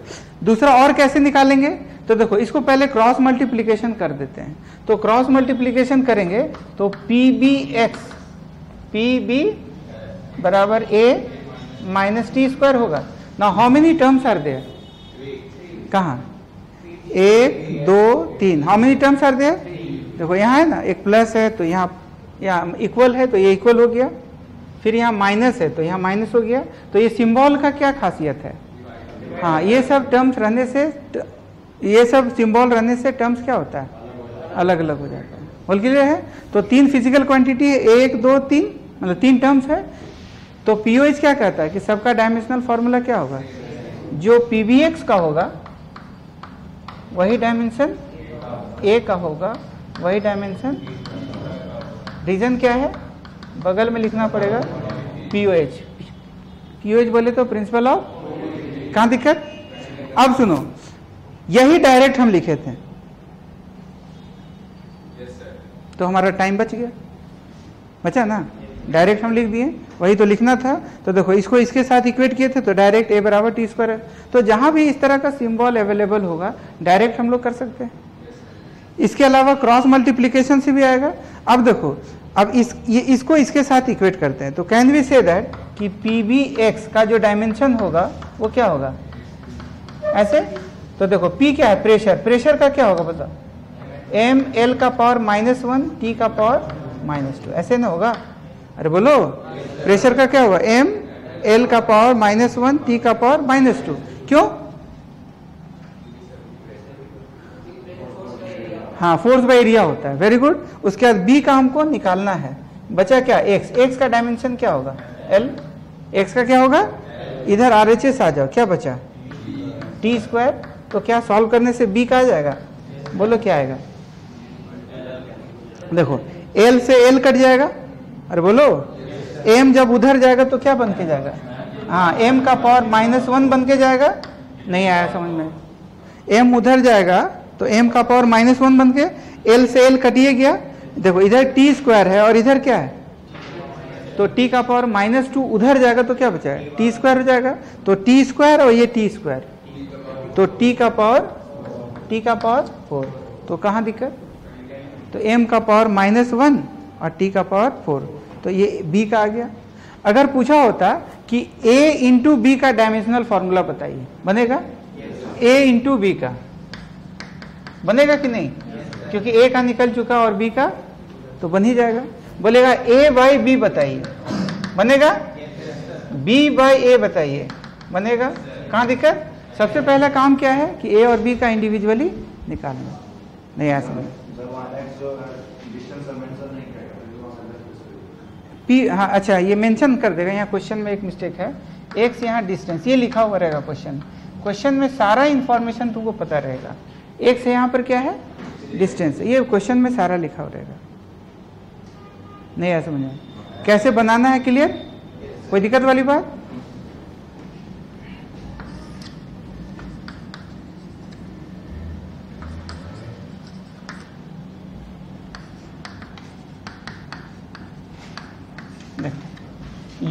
दूसरा और कैसे निकालेंगे, तो देखो इसको पहले क्रॉस मल्टीप्लीकेशन कर देते हैं। तो क्रॉस मल्टीप्लीकेशन करेंगे तो पी बी बराबर ए माइनस टी स्क्वायर होगा ना। How many terms are there, कहाँ, 1 2 3, how many terms are there, देखो यहाँ है ना, एक प्लस है तो यहाँ इक्वल है तो ये इक्वल हो गया, फिर यहाँ माइनस है तो यहाँ माइनस हो गया। तो ये सिंबल का क्या खासियत है, हाँ, ये सब टर्म्स रहने से, ये सब सिंबल रहने से टर्म्स क्या होता है, अलग अलग हो जाता है। बोल क्लियर है, तो 3 फिजिकल क्वांटिटी है, 1 2 3, मतलब 3 टर्म्स है। तो पीओएच क्या कहता है कि सबका डायमेंशनल फॉर्मूला क्या होगा, जो पीबीएक्स का होगा वही डायमेंशन ए का होगा, वही डायमेंशन, रीजन क्या है, बगल में लिखना पड़ेगा पीओएच। पीओएच बोले तो प्रिंसिपल ऑफ, कहाँ दिक्कत। अब सुनो, यही डायरेक्ट हम लिखे थे तो हमारा टाइम बच गया, बचा ना, डायरेक्ट हम लिख दिए, वही तो लिखना था। तो देखो इसको इसके साथ इक्वेट किए थे तो डायरेक्ट ए बराबर टी स्क्वायर है। तो जहां भी इस तरह का सिंबल अवेलेबल होगा डायरेक्ट हम लोग कर सकते हैं। इसके अलावा क्रॉस मल्टीप्लीकेशन से भी आएगा। अब देखो, अब इसको इसके साथ इक्वेट करते हैं तो कैन वी से दैट कि पी बी एक्स का जो डायमेंशन होगा वो क्या होगा, ऐसे। तो देखो P क्या है, प्रेशर, प्रेशर का क्या होगा बताओ, एम एल का पावर -1 टी का पावर -2, ऐसे ना होगा। अरे बोलो, प्रेशर का क्या होगा, एम एल का पावर -1 टी का पावर -2, क्यों, हाँ, फोर्स बाय एरिया होता है, वेरी गुड। उसके बाद B का हमको निकालना है, बचा क्या, x, x का डायमेंशन क्या होगा, L, x का क्या होगा, इधर RHS आ जाओ, क्या बचा, टी स्क्वायर। तो क्या सॉल्व करने से B का आ जाएगा, बोलो क्या आएगा, देखो L से L कट जाएगा, अरे बोलो M जब उधर जाएगा तो क्या बन के जाएगा, हाँ, M का पावर -1 बन के जाएगा, नहीं आया समझ में, M उधर जाएगा तो M का पावर -1 बन के, L से L कटिए गया, देखो इधर टी स्क्वायर है और इधर क्या है, तो t का पावर -2 उधर जाएगा तो क्या बचाएगा, टी स्क्वायर हो जाएगा। तो टी स्क्वायर और ये टी स्क्वायर, तो t का पावर 4, तो कहाँ दिक्कत, तो m का पावर -1 और t का पावर 4, तो ये b का आ गया। अगर पूछा होता कि a इंटू बी का डायमेंशनल फॉर्मूला बताइए, बनेगा, a इंटू बी का बनेगा कि नहीं, क्योंकि a का निकल चुका और b का तो बन ही जाएगा। बोलेगा a बाई बी बताइए, बनेगा, b बाई a बताइए, बनेगा, कहाँ दिक्कत। सबसे पहला काम क्या है कि a और b का इंडिविजुअली निकालना, नहीं आ समझ, p, हाँ अच्छा, ये मेंशन कर देगा, यहाँ क्वेश्चन में एक मिस्टेक है, x यहाँ डिस्टेंस, ये लिखा हुआ रहेगा क्वेश्चन में सारा इंफॉर्मेशन तुमको पता रहेगा। x यहाँ पर क्या है, डिस्टेंस, ये क्वेश्चन में सारा लिखा हुआ रहेगा, नहीं ऐसा समझ में, कैसे बनाना है क्लियर, कोई दिक्कत वाली बात।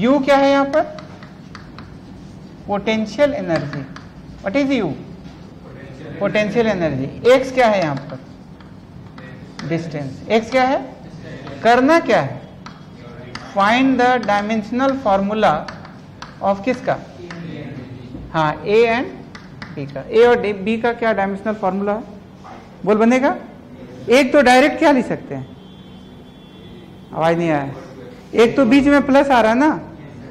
U क्या है यहाँ पर, potential energy, what is U, potential energy. x क्या है यहाँ पर, डिस्टेंस, x क्या है, करना क्या है, find the dimensional formula of किसका, हाँ, A एंड B का, A और B का क्या डायमेंशनल फॉर्मूला है, बोल बनेगा, एक तो डायरेक्ट क्या लिख सकते हैं, आवाज नहीं आया, एक तो बीच में प्लस आ रहा है ना,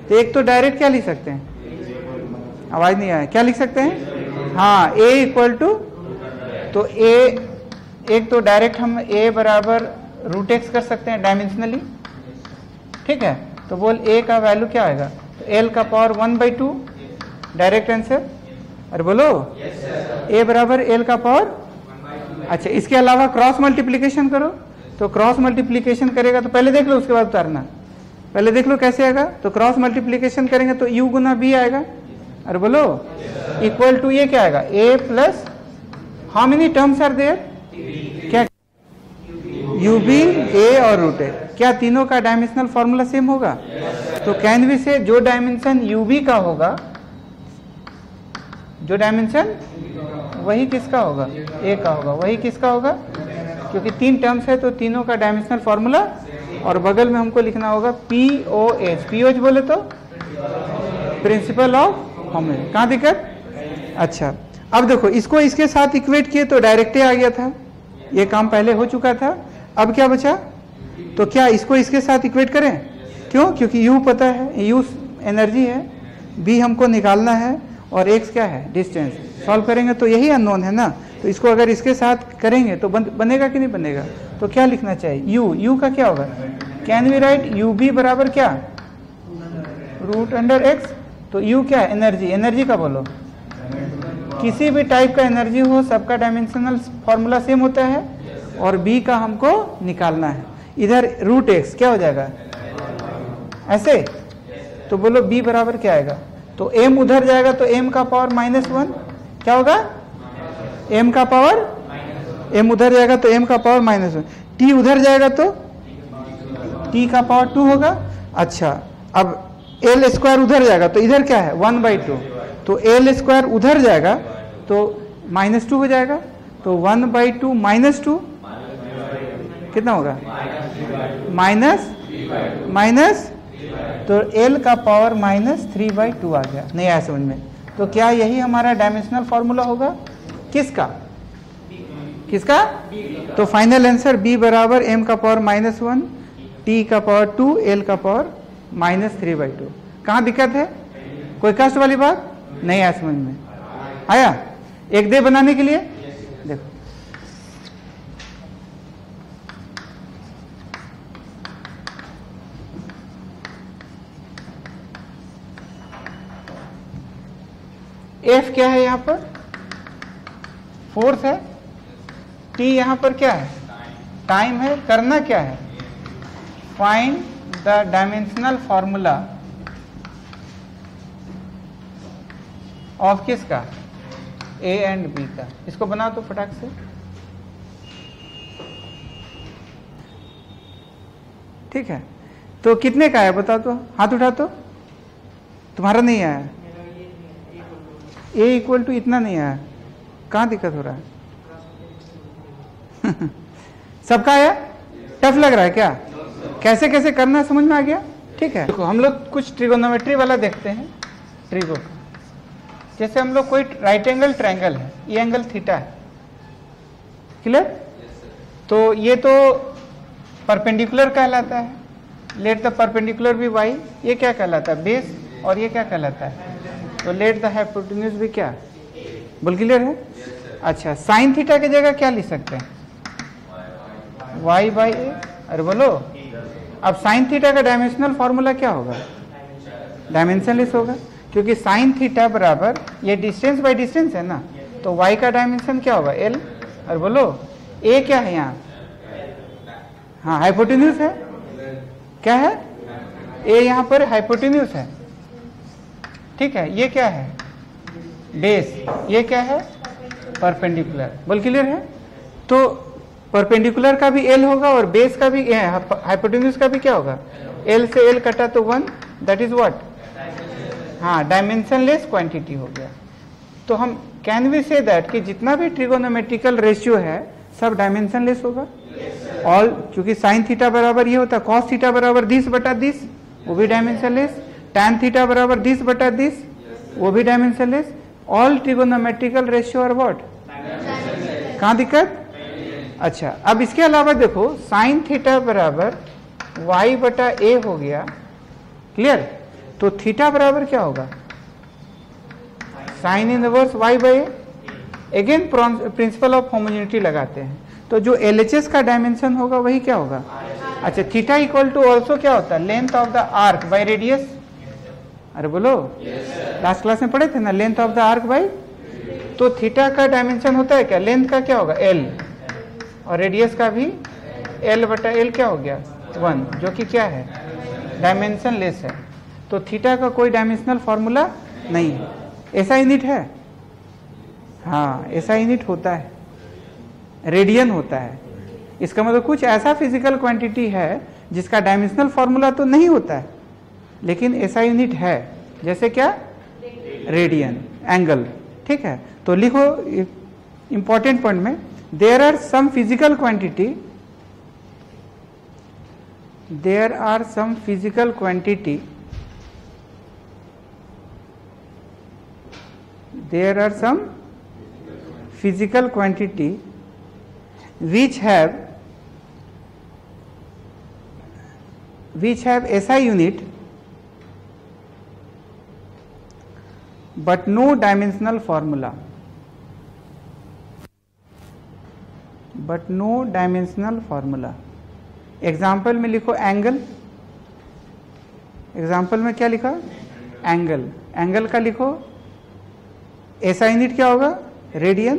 तो एक तो डायरेक्ट क्या लिख सकते हैं, आवाज नहीं आया, क्या लिख सकते हैं, हाँ a इक्वल टू, तो a एक तो डायरेक्ट हम a बराबर रूट एक्स कर सकते हैं डायमेंशनली, ठीक है, तो बोल a का वैल्यू क्या आएगा, तो l का पावर 1/2 डायरेक्ट आंसर, अरे बोलो a बराबर l का पावर, अच्छा इसके अलावा क्रॉस मल्टीप्लीकेशन करो, तो क्रॉस मल्टीप्लीकेशन करेगा तो पहले देख लो उसके बाद उतारना, पहले देख लो कैसे आएगा, तो क्रॉस मल्टीप्लीकेशन करेंगे तो u गुना b आएगा, अरे बोलो इक्वल टू ये क्या आएगा a plus how many terms are there, क्या ub a और रूट a, क्या तीनों का डायमेंशनल फॉर्मूला सेम होगा, तो कैन वी से जो डायमेंशन ub का होगा, जो डायमेंशन वही किसका होगा, a का होगा, वही किसका होगा, क्योंकि तीन टर्म्स है तो तीनों का डायमेंशनल फॉर्मूला, और बगल में हमको लिखना होगा POH, POH बोले तो प्रिंसिपल ऑफ होमोजेनिटी, कहाँ दिक्कत, अच्छा अब देखो इसको इसके साथ इक्वेट किए तो डायरेक्ट आ गया था, ये काम पहले हो चुका था, अब क्या बचा, तो क्या इसको इसके साथ इक्वेट करें, क्यों, क्योंकि u पता है, u एनर्जी है, b हमको निकालना है, और x क्या है डिस्टेंस, सॉल्व करेंगे तो यही अननोन है ना, तो इसको अगर इसके साथ करेंगे तो बनेगा कि नहीं बनेगा, तो क्या लिखना चाहिए, u का क्या होगा, कैन वी राइट ub बराबर क्या, रूट अंडर x, तो u क्या है एनर्जी, एनर्जी का बोलो, किसी भी टाइप का एनर्जी हो सबका डायमेंशनल फॉर्मूला सेम होता है, और b का हमको निकालना है, इधर रूट x क्या हो जाएगा ऐसे, तो बोलो b बराबर क्या आएगा, तो m उधर जाएगा तो m का पावर -1 क्या होगा, m का पावर, m उधर जाएगा तो m का पावर -1, t उधर जाएगा तो t का पावर 2 होगा, अच्छा अब l स्क्वायर उधर जाएगा तो इधर क्या है 1/2, तो l स्क्वायर उधर जाएगा तो -2 हो जाएगा, तो 1/2 -2 कितना होगा, माइनस तो l का पावर -3/2 आ गया, नहीं आया समझ में, तो क्या यही हमारा डायमेंशनल फॉर्मूला होगा, किसका किसका, तो फाइनल आंसर b बराबर m का पावर -1, t का पावर 2, l का पावर -3/2, कहाँ दिक्कत है, कोई कष्ट वाली बात नहीं आया समझ में, आया एक दे बनाने के लिए, देखो F क्या है यहाँ पर, फोर्स है, T यहाँ पर क्या है, टाइम है, करना क्या है, find the dimensional formula of किसका, A एंड B का, इसको बना तो फटाक से, ठीक है, तो कितने का है बता तो, हाथ उठा तो, तुम्हारा नहीं आया, a इक्वल टू इतना नहीं आया, कहाँ दिक्कत हो रहा है सबका आया, टफ लग रहा है क्या, कैसे कैसे करना समझ में आ गया, ठीक है, देखो हम लोग कुछ ट्रिगोनोमेट्री वाला देखते हैं, ट्रिगो का, जैसे हम लोग कोई राइट एंगल ट्रायंगल है, ये एंगल थीटा है, क्लियर, तो ये तो परपेंडिकुलर कहलाता है, लेट द परपेंडिकुलर भी y, ये क्या कहलाता है बेस, और ये क्या कहलाता है, तो लेट द हाइपोटेन्यूज भी क्या, बोल क्लियर है, अच्छा साइन थीटा की जगह क्या लिख सकते हैं, y/a, अरे बोलो, अब साइन थीटा का डायमेंशनल फॉर्मूला क्या होगा, डायमेंशनलेस होगा, क्योंकि साइन थीटा बराबर ये डिस्टेंस बाय डिस्टेंस है ना, तो y का डायमेंशन क्या होगा l, अरे बोलो a क्या है यहाँ, हाँ हाइपोटेन्यूज है, क्या है a यहाँ पर हाइपोटेन्यूज है, ठीक है, ये क्या है बेस, ये क्या है परपेंडिकुलर, बोल क्लियर है, तो परपेंडिकुलर का भी l होगा और बेस का भी हाइपोटेन्यूज का भी क्या होगा, l से l कटा तो 1, दैट इज व्हाट, हाँ डायमेंशनलेस क्वांटिटी हो गया, तो हम कैन वी से दैट कि जितना भी ट्रिगोनोमेट्रिकल रेशियो है सब डायमेंशनलेस होगा, ऑल, क्योंकि साइन थीटा बराबर ये होता है कॉस थीटा बराबर 10/10, वो भी डायमेंशनलेस, टैन थीटा बराबर 10/10, वो भी डायमेंशनलेस, ऑल ट्रिगोनोमेट्रिकल रेशियो और व्हाट, कहाँ दिक्कत, अच्छा, अब इसके अलावा देखो साइन थीटा बराबर y बटा ए हो गया, क्लियर। तो थीटा बराबर क्या होगा, sine inverse y by A. Again principle of homogeneity लगाते हैं, तो जो LHS का डायमेंशन होगा वही क्या होगा। अच्छा, थीटा इक्वल टू ऑल्सो क्या होता है, length of the arc by radius. अरे बोलो, लास्ट क्लास में पढ़े थे ना, length of the arc by. तो थीटा का डायमेंशन होता है क्या, लेंथ का क्या होगा L, और रेडियस का भी L बटा L क्या हो गया 1, जो कि क्या है, डायमेंशन लेस है। तो थीटा का कोई डायमेंशनल फॉर्मूला नहीं है। ऐसा यूनिट है, हाँ ऐसा यूनिट होता है, रेडियन होता है। इसका मतलब कुछ ऐसा फिजिकल क्वांटिटी है जिसका डायमेंशनल फॉर्मूला तो नहीं होता है, लेकिन ऐसा यूनिट है, जैसे क्या, रेडियन, एंगल। ठीक है, तो लिखो इंपॉर्टेंट पॉइंट में, there are some physical quantity, there are some physical quantity, there are some physical quantity which have SI unit but no dimensional formula, but no dimensional formula। Example में लिखो एंगल, एग्जाम्पल में क्या लिखा, एंगल, एंगल का लिखो ऐसा यूनिट क्या होगा, radian,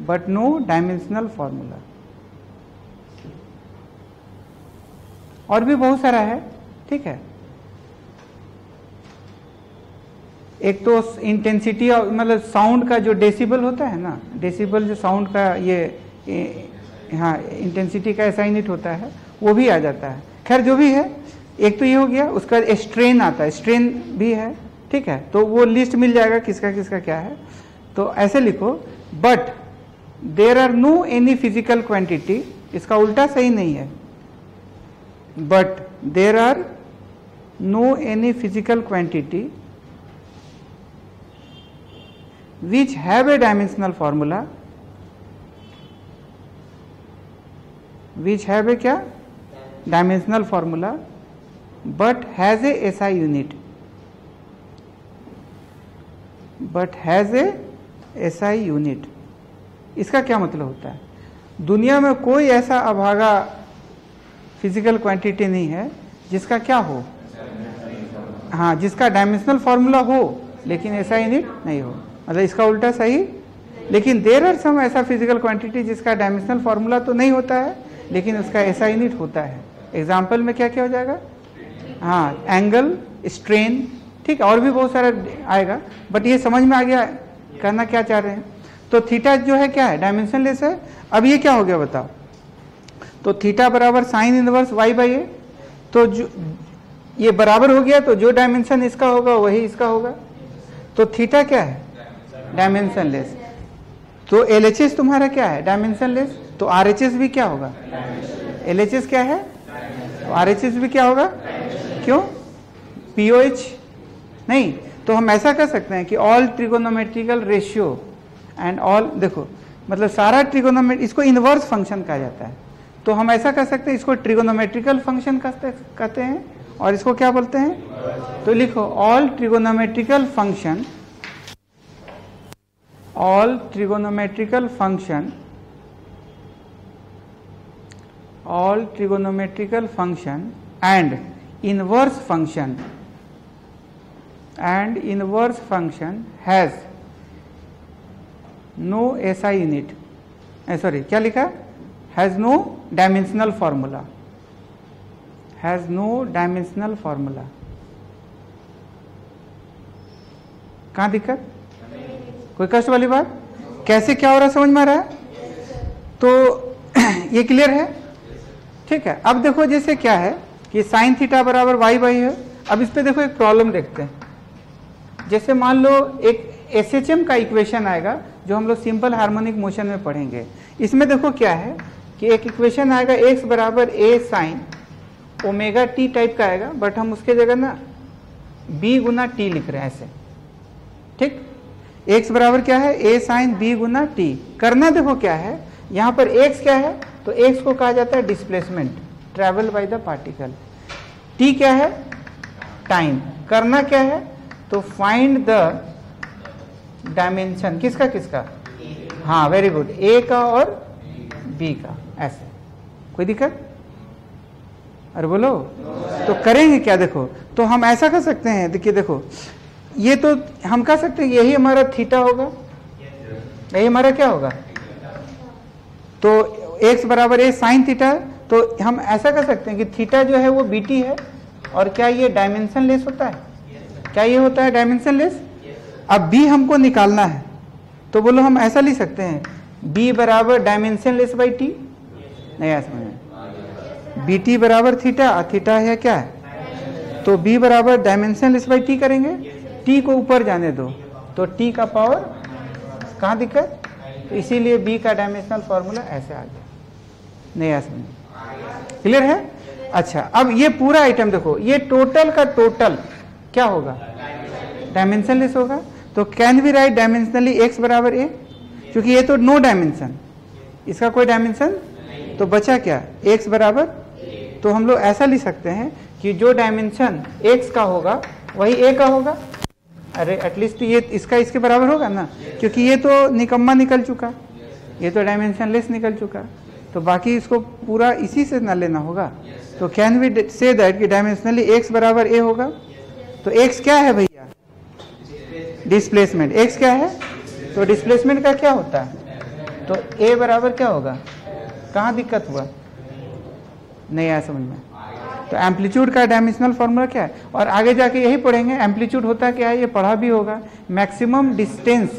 but no dimensional formula. और भी बहुत सारा है, ठीक है। एक तो इंटेंसिटी और मतलब साउंड का जो डेसिबल होता है ना, डेसिबल जो साउंड का ये हाँ इंटेंसिटी का ऐसा यूनिट होता है, वो भी आ जाता है। खैर जो भी है, एक तो ये हो गया, उसका स्ट्रेन आता है, स्ट्रेन भी है, ठीक है। तो वो लिस्ट मिल जाएगा किसका किसका क्या है। तो ऐसे लिखो, but there are no any physical quantity, इसका उल्टा सही नहीं है, but there are no any physical quantity which have a dimensional formula, which have a क्या, dimensional formula, but has a SI unit, but has a SI unit. इसका क्या मतलब होता है, दुनिया में कोई ऐसा अभागा फिजिकल क्वांटिटी नहीं है जिसका क्या हो, हाँ जिसका डायमेंशनल फॉर्मूला हो लेकिन SI यूनिट नहीं हो, मतलब इसका उल्टा सही। लेकिन देयर आर सम ऐसा फिजिकल क्वांटिटी जिसका डायमेंशनल फॉर्मूला तो नहीं होता है लेकिन उसका SI यूनिट होता है। एग्जाम्पल में क्या क्या हो जाएगा, हाँ एंगल, स्ट्रेन, ठीक है, और भी बहुत सारा आएगा, बट ये समझ में आ गया करना क्या चाह रहे हैं। तो थीटा जो है क्या है, डायमेंशन लेस है। अब ये क्या हो गया बताओ, तो थीटा बराबर साइन इनवर्स y बाई ए, तो जो ये बराबर हो गया, तो जो डायमेंशन इसका होगा वही इसका होगा। तो थीटा क्या है, डायमेंशन लेस। तो LHS तुम्हारा क्या है, डायमेंशन लेस। तो RHS भी क्या होगा, LHS क्या है, तो RHS भी क्या होगा, क्यों, POH नहीं। तो हम ऐसा कर सकते हैं कि all trigonometrical ratio and all, देखो मतलब सारा ट्रिगोनोमेट्री, इसको इनवर्स फंक्शन कहा जाता है। तो हम ऐसा कर सकते हैं, इसको ट्रिगोनोमेट्रिकल फंक्शन कहते हैं, और इसको क्या बोलते हैं। तो लिखो all trigonometrical function, all trigonometrical function, all trigonometrical function and inverse function, and inverse function has no SI unit, sorry क्या लिखा, has no dimensional formula, has no dimensional formula। कहाँ दिक्कत, कोई कष्ट वाली बात, कैसे क्या हो रहा है समझ में आ रहा है। तो ये क्लियर है, ठीक है। अब देखो जैसे क्या है कि साइन थीटा बराबर y बाई है। अब इस पे देखो एक प्रॉब्लम देखते हैं। जैसे मान लो एक SHM का इक्वेशन आएगा जो हम लोग सिंपल हार्मोनिक मोशन में पढ़ेंगे। इसमें देखो क्या है कि एक इक्वेशन आएगा x बराबर a sine omega t type का आएगा, बट हम उसके जगह ना b गुना t लिख रहे हैं ऐसे, ठीक। x बराबर क्या है, a साइन b गुना t। करना देखो क्या है, यहाँ पर x क्या है, तो x को कहा जाता है displacement travel by the particle. t क्या है, टाइम। करना क्या है, तो फाइंड द डायमेंशन किसका किसका, हाँ वेरी गुड, a का और b का, ऐसे। कोई दिक्कत? अरे बोलो। तो करेंगे क्या, देखो तो हम ऐसा कर सकते हैं, देखिए देखो ये तो हम कह सकते हैं यही हमारा थीटा होगा, यही हमारा क्या होगा, तो x बराबर a साइन थीटा। तो हम ऐसा कर सकते हैं कि थीटा जो है वो bt है, और क्या ये डायमेंशन लेस होता है, क्या ये होता है डायमेंशन लेस। अब b हमको निकालना है, तो बोलो हम ऐसा लिख सकते हैं b बराबर डायमेंशन लेस बाई t, नहीं ऐसा में bt बराबर थीटा, थीटा है क्या है, तो b बराबर डायमेंशन लेस बाई t करेंगे, t को ऊपर जाने दो, तो t का पावर कहाँ दिक्कत, तो इसीलिए b का डायमेंशनल फॉर्मूला ऐसे आ गया, नहीं ऐसा में। क्लियर है? अच्छा, अब ये पूरा आइटम देखो, ये टोटल का टोटल क्या होगा, डायमेंशन लेस होगा। तो can we write dimensionally x बराबर a, क्योंकि ये तो नो डायमेंशन, इसका कोई डायमेंशन, तो बचा क्या x बराबर, तो हम लोग ऐसा लिख सकते हैं कि जो डायमेंशन x का होगा वही a का होगा। अरे एटलीस्ट ये इसका इसके बराबर होगा ना, क्योंकि ये तो निकम्मा निकल चुका, ये तो डायमेंशन लेस निकल चुका, तो बाकी इसको पूरा इसी से ना लेना होगा। तो कैन वी से दैट कि डायमेंशनली x बराबर a होगा। तो x क्या है भैया, डिस्प्लेसमेंट। x क्या है, तो डिस्प्लेसमेंट का क्या होता है, तो a बराबर क्या होगा, कहाँ दिक्कत हुआ, नहीं आया समझ में। तो एम्पलीट्यूड का डायमेंशनल फॉर्मूला क्या है, और आगे जाके यही पढ़ेंगे एम्पलीट्यूड होता क्या है, ये पढ़ा भी होगा, मैक्सिमम डिस्टेंस,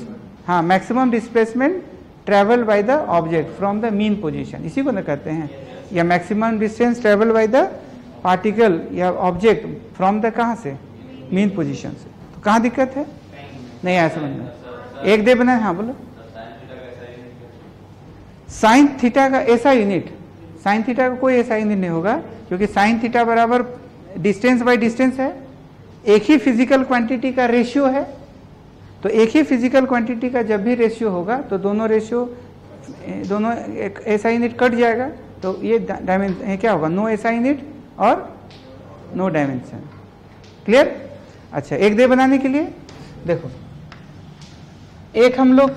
हाँ maximum displacement travel by the object from the mean position, इसी को ना कहते हैं, या maximum distance travel by the particle या ऑब्जेक्ट फ्रॉम द कहाँ से, मीन पोजीशन से। तो कहाँ दिक्कत है, नहीं आया समझ में। एक दे बना, हाँ बोलो। साइन थीटा का ऐसा यूनिट, साइन थीटा का कोई ऐसा यूनिट नहीं होगा, क्योंकि साइन थीटा बराबर डिस्टेंस बाय डिस्टेंस है, एक ही फिजिकल क्वांटिटी का रेशियो है। तो एक ही फिजिकल क्वांटिटी का जब भी रेशियो होगा तो दोनों रेशियो, दोनों ऐसा यूनिट कट जाएगा, तो ये डायमेंशन क्या होगा, नो ऐसा यूनिट और नो डायमेंशन। क्लियर? अच्छा, एक दे बनाने के लिए देखो, एक हम लोग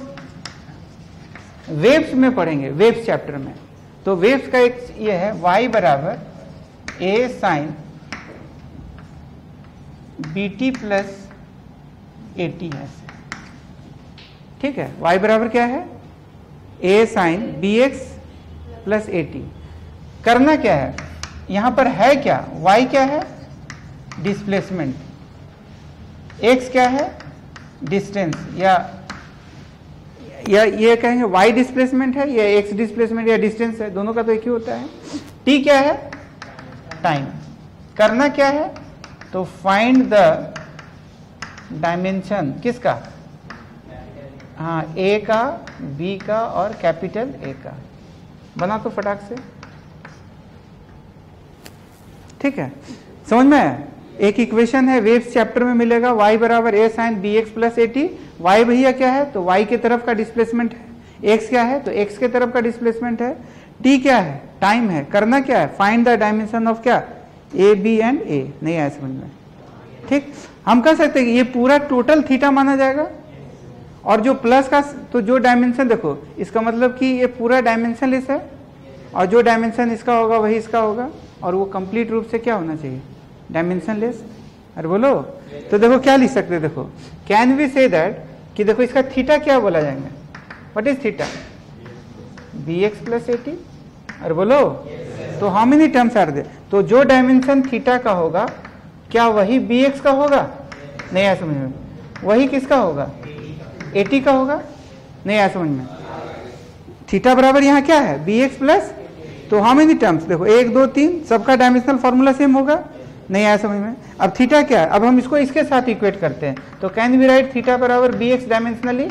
वेव्स में पढ़ेंगे, वेव्स चैप्टर में। तो वेव्स का एक ये है y बराबर a sine bt plus at है, ठीक है। y बराबर क्या है, a sine bx plus at। करना क्या है, यहां पर है क्या, y क्या है, डिस्प्लेसमेंट, x क्या है, डिस्टेंस, या ये कहेंगे y डिस्प्लेसमेंट है, या x डिस्प्लेसमेंट या डिस्टेंस है, दोनों का तो एक ही होता है। t क्या है, टाइम। करना क्या है, तो फाइंड द डायमेंशन किसका, हाँ a का, b का और कैपिटल A का। बना तो फटाक से, ठीक है, समझ में आया। एक इक्वेशन है वेव्स चैप्टर में मिलेगा, y बराबर a sine bx plus at। y भैया क्या है, तो y के तरफ का डिस्प्लेसमेंट है, x क्या है, तो x के तरफ का डिस्प्लेसमेंट है, t क्या है, टाइम है। करना क्या है, फाइंड द डायमेंशन ऑफ क्या, a b एंड a। नहीं आया समझ में, ठीक। हम कह सकते हैं कि ये पूरा टोटल थीटा माना जाएगा, और जो प्लस का, तो जो डायमेंशन देखो, इसका मतलब कि ये पूरा डायमेंशन लेस है, और जो डायमेंशन इसका होगा वही इसका होगा, और वो कंप्लीट रूप से क्या होना चाहिए, डायमेंशन लेस। अरे बोलो, तो देखो क्या लिख सकते हैं, देखो कैन वी से दैट कि देखो इसका थीटा क्या बोला जाएंगे, what is theta, bx plus at। अरे बोलो, तो how many terms are there, तो जो डायमेंशन थीटा का होगा क्या वही bx का होगा, नहीं आया समझ में, वही किसका होगा, at का होगा, नहीं आया समझ में। थीटा बराबर यहाँ क्या है, bx प्लस, तो हाउ मेनी टर्म्स, देखो 1 2 3, सबका डायमेंशनल फॉर्मूला सेम होगा, नहीं आया समझ में। अब थीटा क्या है, अब हम इसको इसके साथ इक्वेट करते हैं, तो कैन वी राइट थीटा बराबर bx डायमेंशनली,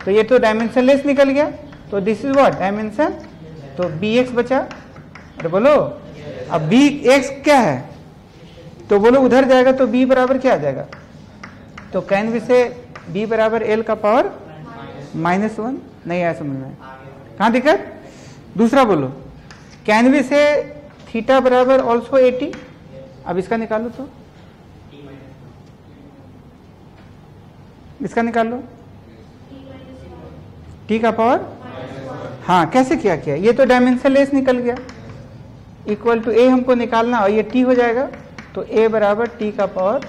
तो ये तो डायमेंशन लेस निकल गया, तो दिस इज व्हाट डायमेंशन, तो bx बचा। अरे बोलो, अब bx क्या है, तो बोलो उधर जाएगा तो b बराबर क्या आ जाएगा, तो कैन वी से b बराबर l का पावर -1। नहीं आया समझ में, कहाँ दिक्कत, दूसरा बोलो, कैन वी से थीटा बराबर ऑल्सो 80। अब इसका निकालो, तो इसका निकाल लो, टी का पावर, हाँ कैसे किया, ये तो डायमेंशन लेस निकल गया, इक्वल टू ए हमको निकालना और ये टी हो जाएगा, तो ए बराबर टी का पावर।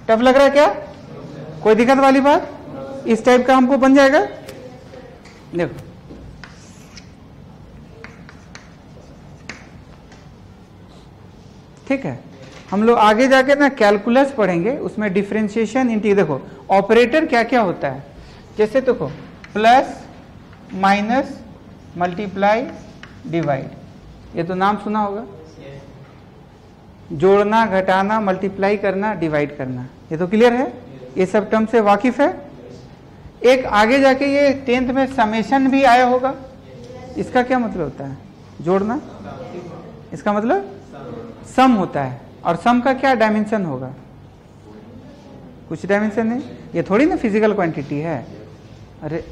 टफ लग रहा है क्या? कोई दिक्कत वाली बात? इस टाइप का हमको बन जाएगा। देखो ठीक है, हम लोग आगे जाके ना कैलकुलस पढ़ेंगे, उसमें डिफरेंशिएशन इंटीग्रेशन। देखो ऑपरेटर क्या क्या होता है, जैसे देखो प्लस माइनस मल्टीप्लाई डिवाइड, ये तो नाम सुना होगा। जोड़ना, घटाना, मल्टीप्लाई करना, डिवाइड करना, ये तो क्लियर है, ये सब टर्म से वाकिफ है। एक आगे जाके ये 10th में समेशन भी आया होगा, इसका क्या मतलब होता है? जोड़ना, इसका मतलब सम होता है। और सम का क्या डायमेंशन होगा? कुछ डायमेंशन नहीं, ये थोड़ी ना फिजिकल क्वांटिटी है। अरे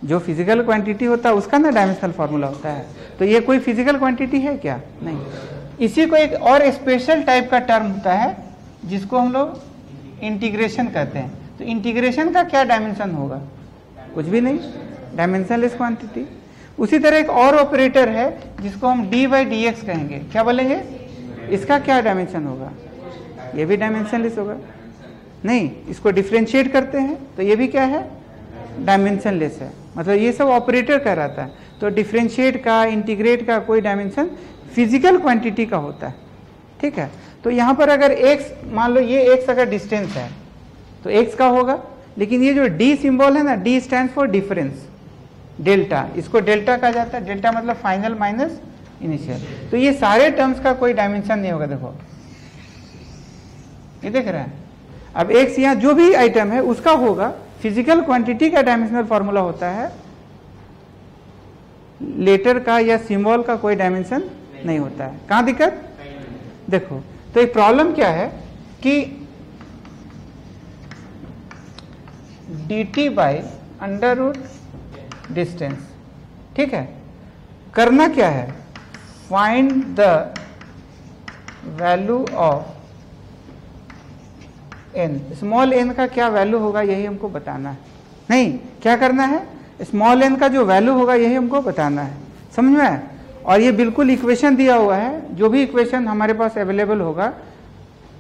जो फिजिकल क्वांटिटी होता है उसका ना डायमेंशनल फार्मूला होता है, तो ये कोई फिजिकल क्वांटिटी है क्या? नहीं। इसी को एक और स्पेशल टाइप का टर्म होता है जिसको हम लोग इंटीग्रेशन कहते हैं। तो इंटीग्रेशन का क्या डायमेंशन होगा? कुछ भी नहीं, डायमेंशनलेस क्वांटिटी। उसी तरह एक और ऑपरेटर है जिसको हम dy/dx कहेंगे, क्या बोलेंगे? इसका क्या डायमेंशन होगा? ये भी डायमेंशनलेस होगा। नहीं, इसको डिफरेंशिएट करते हैं तो ये भी क्या है? डायमेंशनलेस है। मतलब ये सब ऑपरेटर का रहता है। तो डिफरेंशिएट का, इंटीग्रेट का कोई डायमेंशन फिजिकल क्वांटिटी का होता है। ठीक है, तो यहाँ पर अगर x, मान लो ये x अगर डिस्टेंस है तो x का होगा, लेकिन ये जो d सिंबल है ना, d stand for difference, delta, इसको डेल्टा कहा जाता है। डेल्टा मतलब फाइनल माइनस इनिशियल। तो ये सारे टर्म्स का कोई डायमेंशन नहीं होगा। देखो ये देख रहे हैं, अब x यहाँ जो भी आइटम है उसका होगा। फिजिकल क्वांटिटी का डायमेंशनल फॉर्मूला होता है, लेटर का या सिंबल का कोई डायमेंशन नहीं होता है। कहाँ दिक्कत? देखो तो एक प्रॉब्लम क्या है कि dt by under root distance, ठीक है, करना क्या है? Find the value of n। Small n का क्या वैल्यू होगा यही हमको बताना है। नहीं, क्या करना है? स्मॉल n का जो वैल्यू होगा यही हमको बताना है। समझ में आया? और ये बिल्कुल इक्वेशन दिया हुआ है, जो भी इक्वेशन हमारे पास अवेलेबल होगा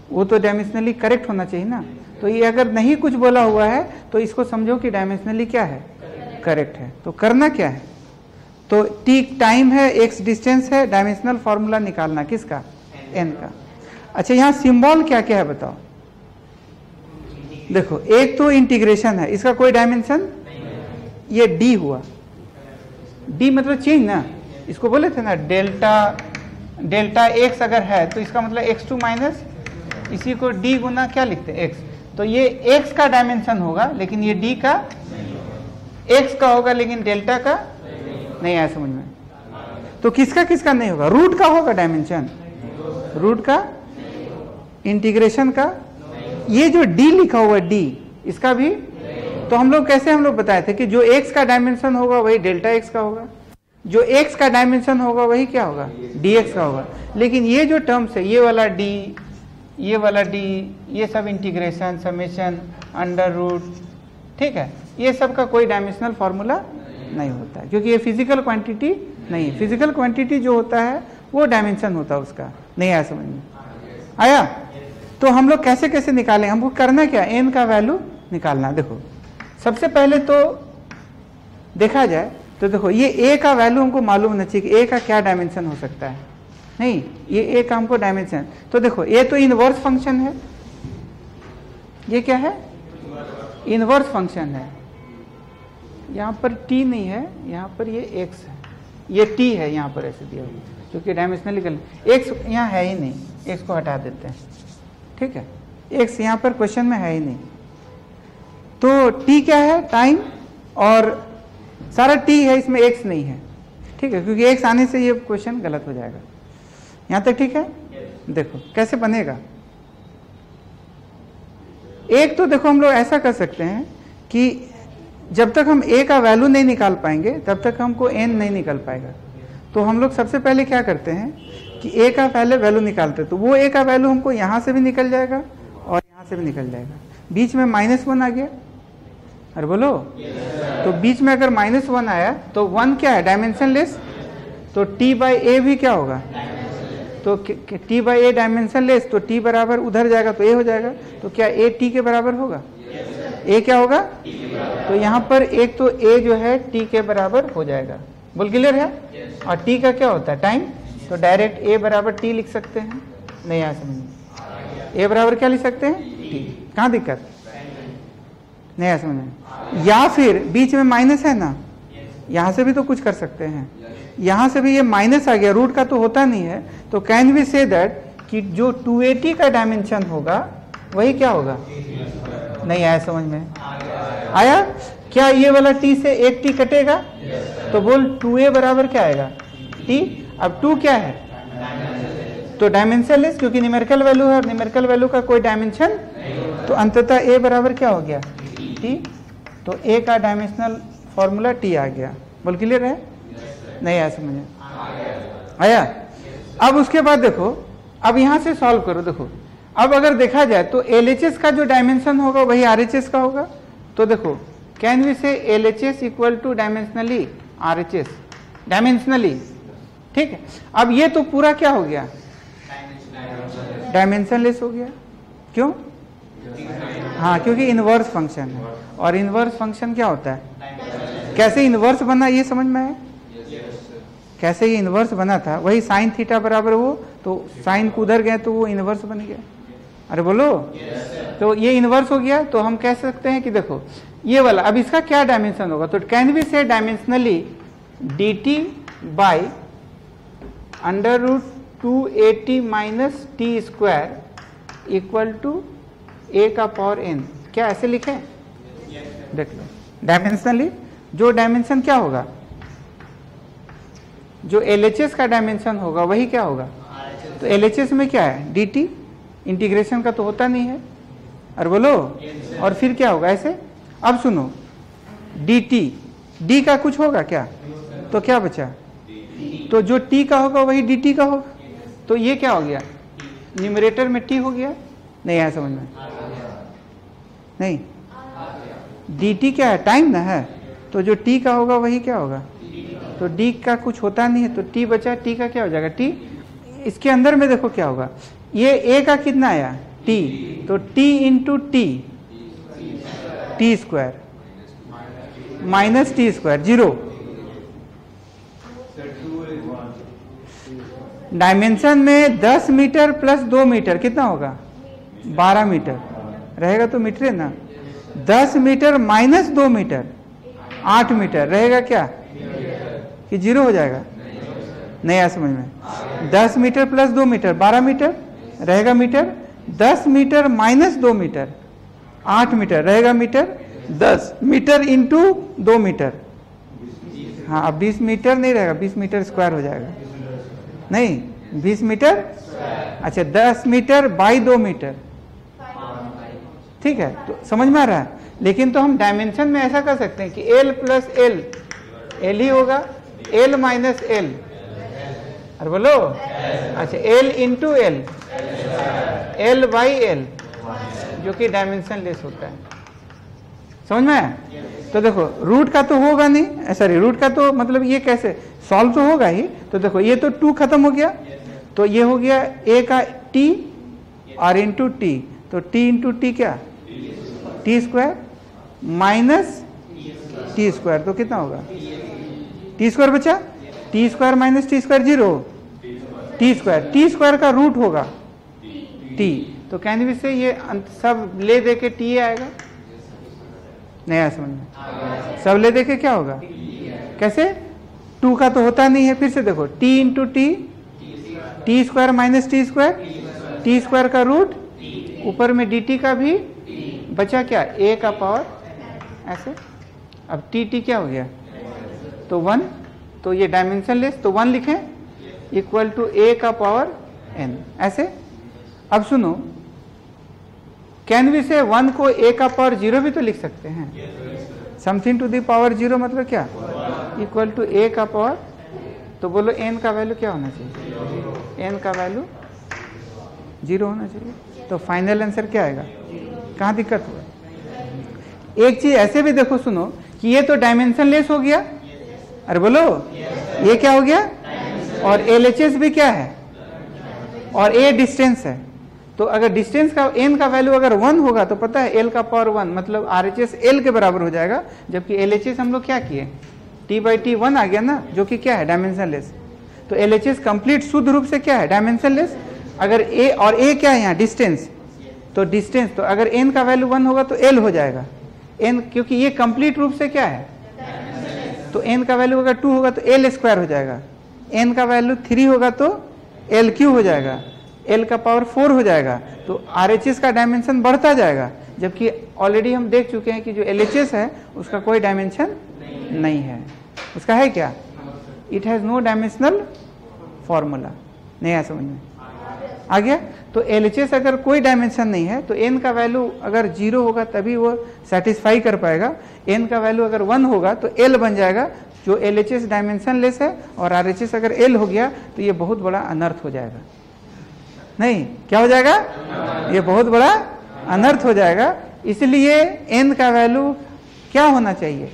वो तो डायमेंशनली करेक्ट होना चाहिए ना। तो ये अगर नहीं कुछ बोला हुआ है तो इसको समझो कि डायमेंशनली क्या है? करेक्ट है। तो करना क्या है? तो t टाइम है, x डिस्टेंस है, डायमेंशनल फॉर्मूला निकालना किसका? n का। अच्छा यहाँ सिंबल क्या क्या है बताओ। देखो एक तो इंटीग्रेशन है, इसका कोई डायमेंशन, ये d हुआ, d मतलब चेंज ना, इसको बोले थे ना डेल्टा x अगर है तो इसका मतलब x2 माइनस, इसी को d गुना क्या लिखते हैं? x। तो ये x का डायमेंशन होगा, लेकिन ये d का, x का होगा लेकिन डेल्टा का नहीं आया समझ में। तो किसका किसका नहीं होगा? रूट का होगा डायमेंशन, रूट का, इंटीग्रेशन का। ये जो d लिखा हुआ d, इसका भी। तो हम लोग कैसे बताए थे कि जो x का डायमेंशन होगा वही डेल्टा x का होगा, जो x का डायमेंशन होगा वही क्या होगा? dx का होगा। लेकिन ये जो टर्म्स है, ये वाला d, ये वाला d, ये सब इंटीग्रेशन, समेशन, अंडर रूट, ठीक है, ये सब का कोई डायमेंशनल फॉर्मूला नहीं होता है, क्योंकि ये फिजिकल क्वांटिटी नहीं है। फिजिकल क्वांटिटी जो होता है वो डायमेंशन होता है उसका। नहीं आया समझ में? आया? तो हम लोग कैसे कैसे निकालें? हमको करना क्या? n का वैल्यू निकालना। देखो सबसे पहले तो देखा जाए तो देखो ये a का वैल्यू हमको मालूम होना चाहिए कि a का क्या डायमेंशन हो सकता है। नहीं, ये a का हमको डायमेंशन, तो देखो a तो इनवर्स फंक्शन है, ये क्या है? इनवर्स फंक्शन है। यहाँ पर t नहीं है, यहाँ पर ये x है, ये t है यहाँ पर ऐसे दिया हुआ, क्योंकि डायमेंशनली x यहाँ है ही नहीं, x को हटा देते हैं, ठीक है, x यहाँ पर क्वेश्चन में है ही नहीं। तो t क्या है? टाइम, और सारा t है, इसमें x नहीं है, ठीक है, क्योंकि x आने से ये क्वेश्चन गलत हो जाएगा। यहाँ तक ठीक है? देखो कैसे बनेगा। एक तो देखो हम लोग ऐसा कर सकते हैं कि जब तक हम a का वैल्यू नहीं निकाल पाएंगे तब तक हमको n नहीं निकल पाएगा। तो हम लोग सबसे पहले क्या करते हैं कि a का पहले वैल्यू निकालते हैं। तो वो a का वैल्यू हमको यहाँ से भी निकल जाएगा और यहाँ से भी निकल जाएगा। बीच में -1 आ गया, अरे बोलो। तो बीच में अगर -1 आया तो 1 क्या है, डायमेंशन लेस। तो t/a भी क्या होगा, तो t/a डायमेंशन लेस, तो t बराबर उधर जाएगा तो a हो जाएगा। तो क्या a t के बराबर होगा, a क्या होगा, तो यहाँ पर एक तो a जो है t के बराबर हो जाएगा। बोल क्लियर है। और t का क्या होता है, टाइम। तो डायरेक्ट a बराबर t लिख सकते हैं, नहीं आ समझ। a बराबर क्या लिख सकते हैं, t। कहाँ दिक्कत, नहीं आ समझ। या फिर बीच में माइनस है ना, यहाँ से भी तो कुछ कर सकते हैं। यहाँ से भी ये माइनस आ गया, रूट का तो होता नहीं है। तो कैन वी से दैट कि जो 280 का डायमेंशन होगा वही क्या होगा, नहीं आया समझ में, आया क्या। ये वाला t से एक t कटेगा, तो बोल 2a बराबर क्या आएगा, t। अब 2 क्या है, तो डायमेंशन लेस, क्योंकि न्यूमेरिकल वैल्यू है और न्यूमेरिकल वैल्यू का कोई डायमेंशन, तो अंततः a बराबर क्या हो गया, t। तो a का डायमेंशनल फॉर्मूला t आ गया। बोल क्लियर है, नहीं आया समझ, आया। अब उसके बाद देखो, अब यहां से सॉल्व करो। देखो अब अगर देखा जाए तो LHS का जो डायमेंशन होगा वही RHS का होगा। तो देखो can we say LHS equal to dimensionally RHS, dimensionally, ठीक है। अब ये तो पूरा क्या हो गया, डायमेंशन लेस हो गया। क्यों, हाँ क्योंकि इनवर्स फंक्शन है, और इनवर्स फंक्शन क्या होता है, कैसे इनवर्स बना ये समझ में आया, कैसे ये इनवर्स बना था, वही साइन थीटा बराबर वो, तो साइन को उधर गए तो वो इनवर्स बन गया। अरे बोलो, तो ये इनवर्स हो गया। तो हम कह सकते हैं कि देखो ये वाला, अब इसका क्या डायमेंशन होगा, तो can we say dimensionally dt by √280 minus t square equal to a का पावर n, क्या ऐसे लिखे, देख लो डायमेंशनली। जो डायमेंशन क्या होगा, जो LHS का डायमेंशन होगा वही क्या होगा, तो LHS में क्या है, dt, इंटीग्रेशन का तो होता नहीं है। और बोलो, और फिर क्या होगा ऐसे। अब सुनो, dt, d का कुछ होगा क्या, तो क्या बचा, तो जो t का होगा वही dt का होगा। तो ये क्या हो गया, न्यूमरेटर में t हो गया, नहीं आया समझ में, नहीं। dt क्या है, टाइम ना है, तो जो t का होगा वही क्या होगा, तो d का कुछ होता नहीं है, तो t बचा, t का क्या हो जाएगा, t। इसके अंदर में देखो क्या होगा, ये a का कितना आया, t, तो t into T square minus t square, 0। Dimension में 10 मीटर प्लस 2 मीटर कितना होगा, 12 मीटर रहेगा, तो मीटर है ना। 10 मीटर माइनस 2 मीटर 8 मीटर रहेगा क्या, कि 0 हो जाएगा, नहीं आया समझ में। 10 मीटर प्लस 2 मीटर 12 मीटर रहेगा metre, 10 metre minus 2 metre 8 metre रहेगा मीटर, 10 मीटर इंटू 2 मीटर, हाँ अब 20 मीटर नहीं रहेगा, 20 मीटर स्क्वायर हो जाएगा, नहीं 20 मीटर, अच्छा 10 मीटर बाई 2 मीटर, ठीक है। तो समझ में आ रहा है। लेकिन तो हम डायमेंशन में ऐसा कर सकते हैं कि L प्लस L, L ही होगा, L माइनस L, अरे बोलो, अच्छा L into L, L by L, जो कि डायमेंशन लेस होता है, समझ में आया। तो देखो रूट का तो होगा नहीं, सॉरी रूट का तो मतलब ये कैसे सॉल्व तो होगा ही। तो देखो ये तो 2 खत्म हो गया, तो ये हो गया a का t और इंटू टी, तो t इंटू टी क्या, T square minus t square, तो कितना होगा, टी स्क्वायर बचा, T square minus t square 0, T square का रूट होगा t, तो कहने भी से ये सब ले दे के t आएगा, नहीं आया समझ में, सब ले दे के क्या होगा, कैसे, 2 का तो होता नहीं है, फिर से देखो t into T square minus t square का रूट, ऊपर में dt का भी, बचा क्या, a का पावर ऐसे। अब टी क्या हो गया, तो 1, तो ये डायमेंशन लेस, तो 1 लिखें इक्वल टू a का पावर n, ऐसे। अब सुनो, कैन वी से 1 को a का पावर 0 भी तो लिख सकते हैं, समथिंग टू द पावर 0 मतलब क्या, इक्वल टू a का पावर तो बोलो n का वैल्यू क्या होना चाहिए? n का वैल्यू 0 होना चाहिए। तो फाइनल आंसर क्या आएगा? कहाँ दिक्कत हुआ? एक चीज ऐसे भी देखो, सुनो कि ये तो डायमेंशन लेस हो गया। अरे बोलो, ये क्या हो गया? और LHS भी क्या है? और a डिस्टेंस है। तो अगर डिस्टेंस का n का वैल्यू अगर 1 होगा तो पता है l का पावर 1 मतलब RHS l के बराबर हो जाएगा, जबकि LHS हम लोग क्या किए? t/t 1 आ गया ना, जो कि क्या है? Dimension less. तो LHS कंप्लीट शुद्ध रूप से क्या है? Dimension less. अगर a और a क्या है यहाँ? डिस्टेंस। तो डिस्टेंस, तो अगर n का वैल्यू 1 होगा तो l हो जाएगा n, क्योंकि ये कंप्लीट रूप से क्या है? तो n का वैल्यू अगर 2 होगा तो l स्क्वायर हो जाएगा, n का वैल्यू 3 होगा तो l क्यू हो जाएगा, l का पावर 4 हो जाएगा। तो RHS का डायमेंशन बढ़ता जाएगा, जबकि ऑलरेडी हम देख चुके हैं कि जो LHS है उसका कोई डायमेंशन नहीं है। उसका है क्या? It has no dimensional formula. नहीं आया समझ में? आ गया? तो LHS अगर कोई डायमेंशन नहीं है तो n का वैल्यू अगर 0 होगा तभी वो सेटिस्फाई कर पाएगा। n का वैल्यू अगर 1 होगा तो l बन जाएगा, जो LHS डायमेंशन लेस है, और RHS अगर l हो गया तो ये बहुत बड़ा अनर्थ हो जाएगा। नहीं, क्या हो जाएगा? ये बहुत बड़ा अनर्थ हो जाएगा। इसलिए n का वैल्यू क्या होना चाहिए?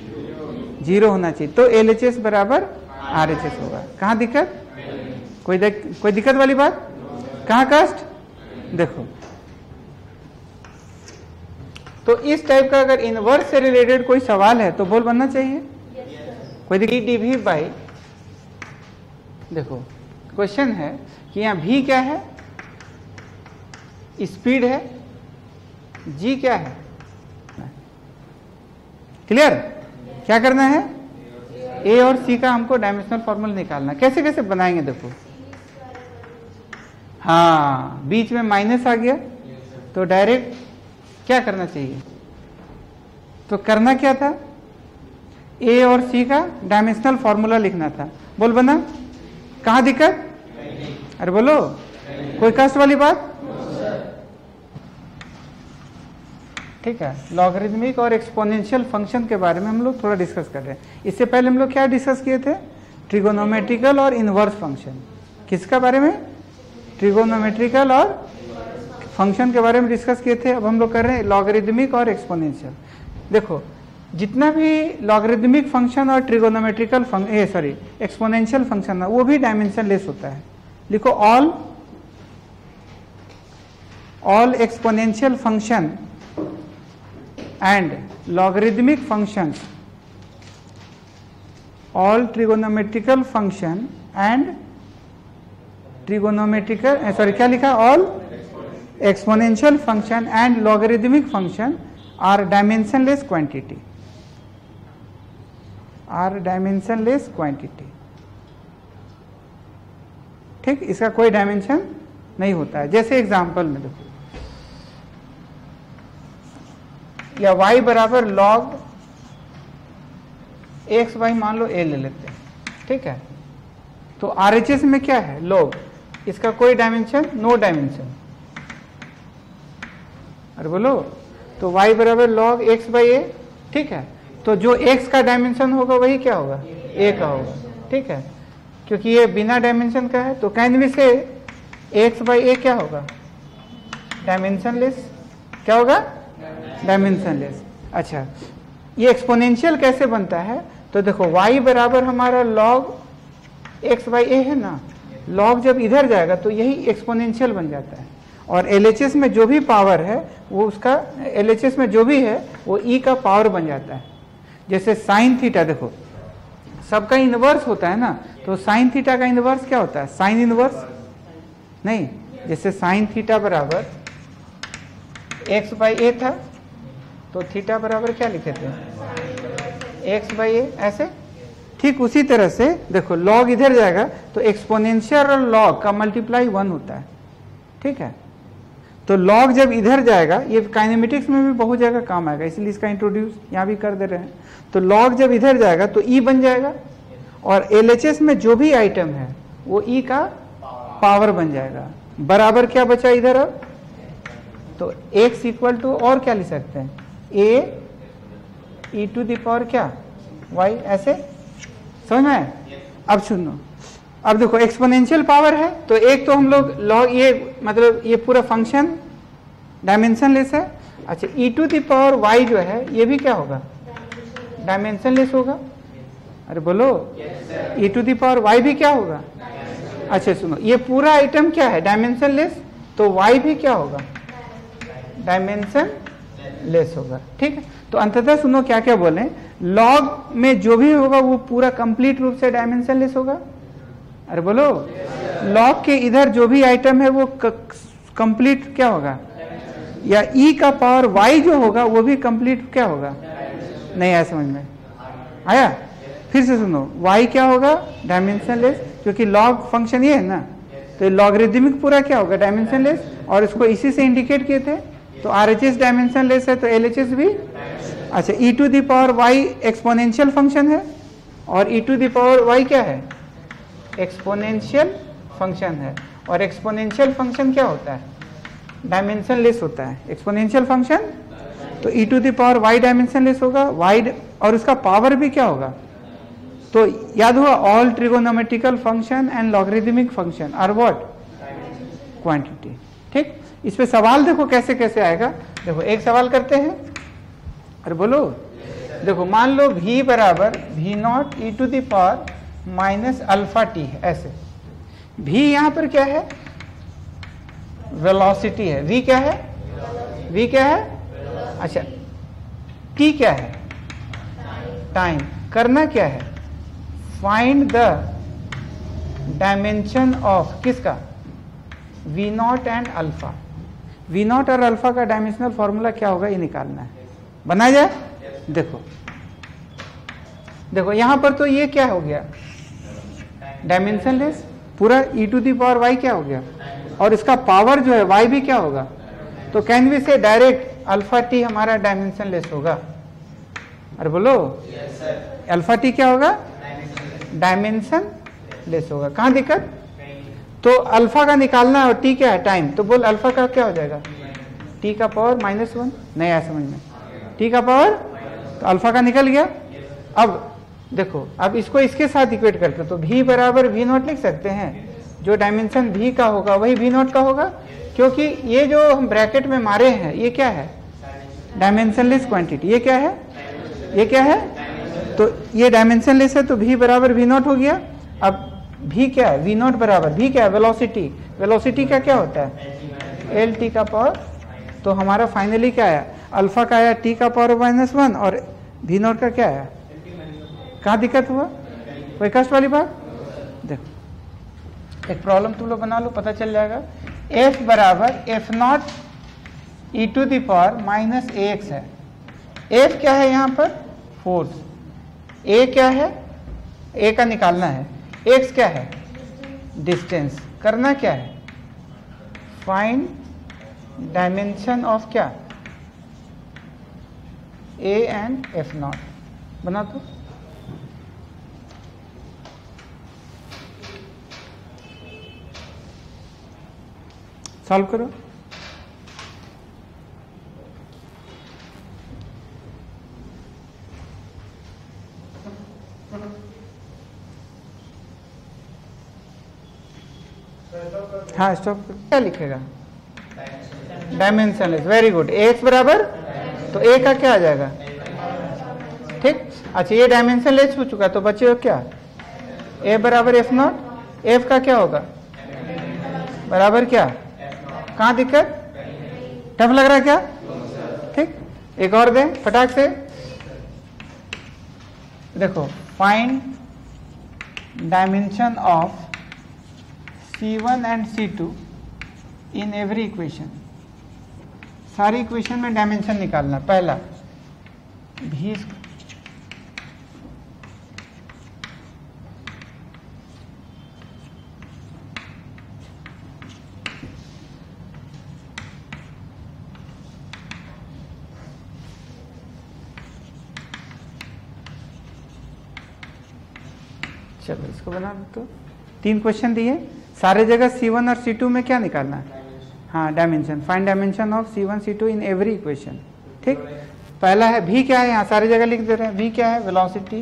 0 होना चाहिए। तो LHS बराबर RHS होगा। कहाँ दिक्कत? कोई दिक्कत वाली बात? कहाँ कष्ट? देखो, तो इस टाइप का अगर इनवर्स से रिलेटेड कोई सवाल है तो बोल बनना चाहिए। कोई dV बाई, देखो क्वेश्चन है कि यहाँ v क्या है? स्पीड है, g क्या है? क्लियर? क्या करना है? a और c का हमको डायमेंशनल फॉर्मूला निकालना। कैसे कैसे बनाएंगे देखो। हाँ, बीच में माइनस आ गया तो डायरेक्ट क्या करना चाहिए? तो करना क्या था? a और c का डायमेंशनल फॉर्मूला लिखना था। बोल बना? कहाँ दिक्कत? अरे बोलो, कोई कष्ट वाली बात? ठीक है। लॉगरिथमिक और एक्सपोनेंशियल फंक्शन के बारे में हम लोग थोड़ा डिस्कस कर रहे हैं। इससे पहले हम लोग क्या डिस्कस किए थे? ट्रिगोनोमेट्रिकल और इनवर्स फंक्शन। किसका बारे में? ट्रिगोनोमेट्रिकल और फंक्शन के बारे में डिस्कस किए थे। अब हम लोग कर रहे हैं लॉगरिथमिक और एक्सपोनेंशियल। देखो, जितना भी लॉगरिथमिक फंक्शन और ट्रिगोनोमेट्रिकल एक्सपोनेंशियल फंक्शन है वो भी डायमेंशन लेस होता है। लिखो, all exponential function and logarithmic functions, all trigonometrical function and trigonometrical क्या लिखा? all exponential function and logarithmic function are dimensionless quantity, are dimensionless quantity। ठीक, इसका कोई डायमेंशन नहीं होता है। जैसे एग्जांपल में देखो, या y बराबर log x y मान लो a ले लेते हैं। ठीक है, तो RHS में क्या है? log, इसका कोई डायमेंशन? No dimension. अरे बोलो, तो y बराबर log x बाई a। ठीक है, तो जो x का डायमेंशन होगा वही क्या होगा? a का होगा। ठीक है, क्योंकि ये बिना डायमेंशन का है तो कैन वी से x बाई a क्या होगा? Dimension less. क्या होगा? Dimension less. अच्छा, ये एक्सपोनेंशियल कैसे बनता है? तो देखो, y बराबर हमारा log x बाई a है ना, log जब इधर जाएगा तो यही एक्सपोनेंशियल बन जाता है। और LHS में जो भी पावर है वो उसका, LHS में जो भी है वो e का पावर बन जाता है। जैसे साइन थीटा, देखो सबका इनवर्स होता है ना, तो साइन थीटा का इनवर्स क्या होता है? साइन इनवर्स नहीं। जैसे साइन थीटा बराबर x बाई a था तो थीटा बराबर क्या लिखे थे? x बाई a, ऐसे। ठीक उसी तरह से देखो, log इधर जाएगा तो एक्सपोनेंशियल और log का मल्टीप्लाई 1 होता है। ठीक है, तो log जब इधर जाएगा, ये काइनेमेटिक्स में भी बहुत जगह काम आएगा, इसलिए इसका इंट्रोड्यूस यहाँ भी कर दे रहे हैं। तो log जब इधर जाएगा तो e बन जाएगा, और LHS में जो भी आइटम है वो e का पावर बन जाएगा। बराबर क्या बचा इधर? अब तो x इक्वल टू और क्या लिख सकते हैं? a e to the power क्या? y, ऐसे समझ में? अब सुनो, अब देखो एक्सपोनेंशियल पावर है तो एक तो हम लोग लॉग, ये मतलब ये पूरा फंक्शन डायमेंशनलेस है। अच्छा e to the power y जो है ये भी क्या होगा, डायमेंशनलेस होगा। अरे बोलो e to the power y भी क्या होगा। अच्छा सुनो, ये पूरा आइटम क्या है, डायमेंशनलेस, तो y भी क्या होगा, डायमेंशनलेस होगा। ठीक है, तो अंततः सुनो क्या क्या बोले, लॉग में जो भी होगा वो पूरा कंप्लीट रूप से डायमेंशनलेस होगा। अरे बोलो लॉग के इधर जो भी आइटम है वो कंप्लीट क्या होगा, या e का पावर y जो होगा वो भी कंप्लीट क्या होगा। नहीं आया समझ में, आया? फिर से सुनो, y क्या होगा, डायमेंशनलेस, क्योंकि लॉग फंक्शन ये है ना, तो लॉगरिदमिक पूरा क्या होगा, डायमेंशनलेस, और इसको इसी से इंडिकेट किए थे। तो RHS डायमेंशनलेस है तो LHS भी। अच्छा e to the power y exponential function है और e to the power y क्या है, एक्सपोनेंशियल फंक्शन है। और एक्सपोनेंशियल फंक्शन क्या होता है, डायमेंशनलेस होता है एक्सपोनेंशियल फंक्शन। तो e to the power y dimensionless होगा, y और उसका पावर भी क्या होगा। तो याद हुआ, all trigonometrical function and logarithmic function are what, quantity. ठीक, इस पे सवाल देखो कैसे कैसे आएगा। देखो एक सवाल करते हैं, अरे बोलो, देखो मान लो v बराबर v naught e to the power minus alpha t है, ऐसे v यहां पर क्या है, वेलोसिटी है, v क्या है, v क्या है। अच्छा t क्या है, टाइम। करना क्या है, फाइंड द डायमेंशन ऑफ किसका, v not and alpha. v not और अल्फा का डायमेंशनल फॉर्मूला क्या होगा ये निकालना है, बनाया जाए। देखो देखो यहां पर तो ये क्या हो गया, डायमेंशनलेस, पूरा e to the power y क्या हो गया, और इसका पावर जो है y भी क्या होगा। तो कैन वी से डायरेक्ट अल्फा टी हमारा डायमेंशनलेस होगा। अरे बोलो अल्फा टी क्या होगा, डायमेंशनलेस होगा। कहां दिक्कत, तो अल्फा का निकालना और टी क्या है, टाइम। तो बोल अल्फा का क्या हो जाएगा, टी का पावर -1। नहीं आया समझ में, टी का पावर, तो अल्फा का निकल गया। अब देखो, अब इसको इसके साथ इक्वेट करके तो v बराबर v नॉट लिख सकते हैं, जो डायमेंशन v का होगा वही v नॉट का होगा, क्योंकि ये जो हम ब्रैकेट में मारे हैं ये क्या है, डायमेंशनलेस क्वांटिटी। ये क्या है, ये क्या है, तो ये डायमेंशनलेस है तो v बराबर v नॉट हो गया। अब v क्या है, v नॉट बराबर v क्या है, वेलोसिटी। वेलोसिटी का क्या होता है, l t का पावर। तो हमारा फाइनली क्या आया, अल्फा का आया t का पावर -1 और v नॉट का क्या आया। कहाँ दिक्कत हुआ, कोई कष्ट वाली बात। देखो एक प्रॉब्लम तुम लोग बना लो, पता चल जाएगा। f बराबर f naught e to the power -ax है। f क्या है यहाँ पर, फोर्स। a क्या है, a का निकालना है। x क्या है, डिस्टेंस। करना क्या है, फाइंड डायमेंशन ऑफ क्या, a एंड f नॉट। बना दो। सॉल्व करो। हाँ स्टॉप करो। क्या लिखेगा, डायमेंशनलेस। Very good. एक्स बराबर, तो ए का क्या आ जाएगा, ठीक। अच्छा ये डायमेंशनलेस हो चुका तो बचेगा क्या, ए बराबर एफ नॉट। एफ का क्या होगा, बराबर क्या, कहाँ दिक्कत, टफ लग रहा है क्या, ठीक। एक और दें फटाक से। देखो find dimension of C1 and C2 in every equation. सारी इक्वेशन में डायमेंशन निकालना। पहला भी चलो इसको बना दो। तो 3 क्वेश्चन दिए, सारे जगह C1 और C2 में क्या निकालना है, हाँ dimension. Find dimension of C1 C2 in every equation, ठीक। पहला है v क्या है, यहाँ सारी जगह लिख दे रहे हैं। v क्या है, वेलोसिटी।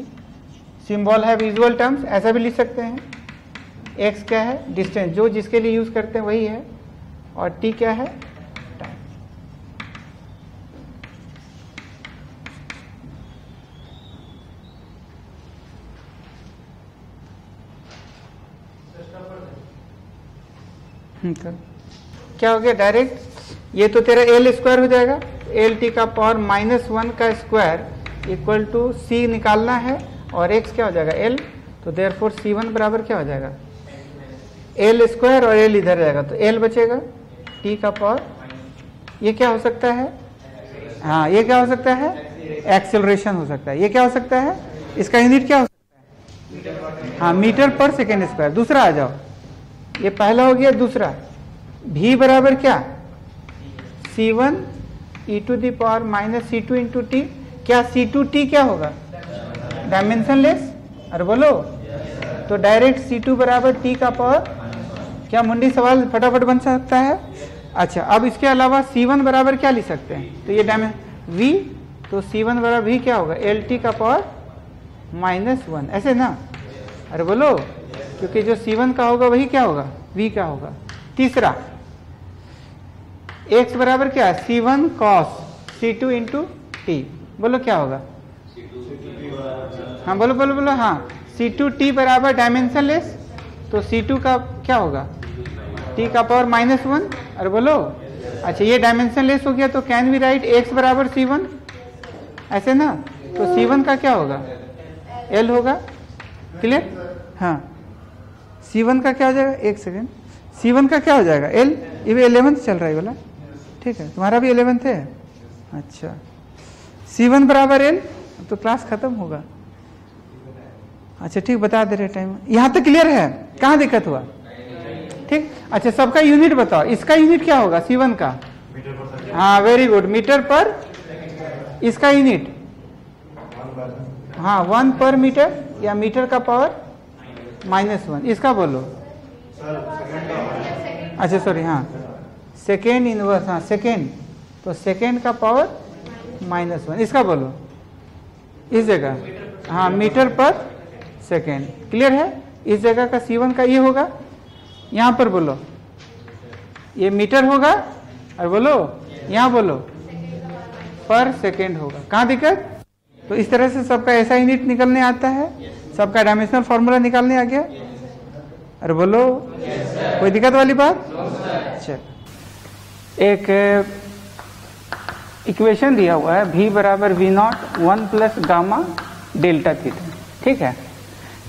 सिंबल है विजुअल टर्म्स, ऐसा भी लिख सकते हैं। x क्या है, डिस्टेंस, जो जिसके लिए यूज करते हैं वही है, और t क्या है, टाइम। क्या हो गया डायरेक्ट, ये तो तेरा एल स्क्वायर हो जाएगा, एल टी का पावर -1 का स्क्वायर इक्वल टू सी निकालना है, और x क्या हो जाएगा एल, तो देयरफॉर C1 बराबर क्या हो जाएगा एल स्क्वायर, और एल इधर जाएगा तो एल बचेगा, टी का पावर, ये क्या हो सकता है, हाँ ये क्या हो सकता है, एक्सेलरेशन हो सकता है। ये क्या हो सकता है, इसका यूनिट क्या हो सकता है, हाँ मीटर पर सेकेंड स्क्वायर। दूसरा आ जाओ, ये पहला हो गया, दूसरा v बराबर क्या, C1 e to the power -C2 into टी। क्या C2t क्या होगा, डायमेंशनलेस, अरे बोलो, तो डायरेक्ट C2 बराबर t का पावर, क्या मुंडी सवाल फटाफट बन सकता है। अच्छा, अब इसके अलावा C1 बराबर क्या लिख सकते हैं, तो ये v, तो C1 बराबर v क्या होगा, LT का पावर -1, ऐसे ना, अरे बोलो, क्योंकि जो C1 का होगा वही क्या होगा, v का होगा। तीसरा x बराबर क्या है, C1 cos C2 into T, बोलो क्या होगा, हाँ बोलो बोलो बोलो, हाँ C2t बराबर डायमेंशनलेस, तो C2 का क्या होगा, t का पावर -1, अरे बोलो। अच्छा, ये डायमेंशनलेस हो गया, तो कैन वी राइट x बराबर C1, ऐसे ना, तो C1 का क्या होगा, L होगा, क्लियर, हाँ C1 का क्या हो जाएगा, एक सेकेंड, C1 का क्या हो जाएगा L, ये भी 11th चल रहा है बोला, ठीक है, तुम्हारा भी 11th है, अच्छा C1 बराबर L, तो क्लास खत्म होगा। अच्छा ठीक, बता दे रहे टाइम, यहाँ तक क्लियर है, कहाँ दिक्कत हुआ, ठीक। अच्छा, सबका यूनिट बताओ, इसका यूनिट क्या होगा C1 का, हाँ वेरी गुड, मीटर पर, इसका यूनिट, हाँ 1 पर मीटर, या मीटर का पावर -1, इसका बोलो, अच्छा सॉरी, हाँ सेकेंड इनवर्स, हाँ सेकेंड, तो सेकेंड का पावर -1, इसका बोलो, इस जगह, हाँ मीटर पर सेकेंड, क्लियर है। इस जगह का C1 का ये होगा, यहाँ पर बोलो ये मीटर होगा, और बोलो यहाँ बोलो पर सेकेंड होगा, कहाँ दिक्कत। तो इस तरह से सबका ऐसा यूनिट निकलने आता है, सबका डायमेंशनल फॉर्मूला निकालने आ गया, अरे बोलो कोई दिक्कत वाली बात। चल, एक इक्वेशन दिया हुआ है, v बराबर v0 1 plus gamma delta theta, ठीक है।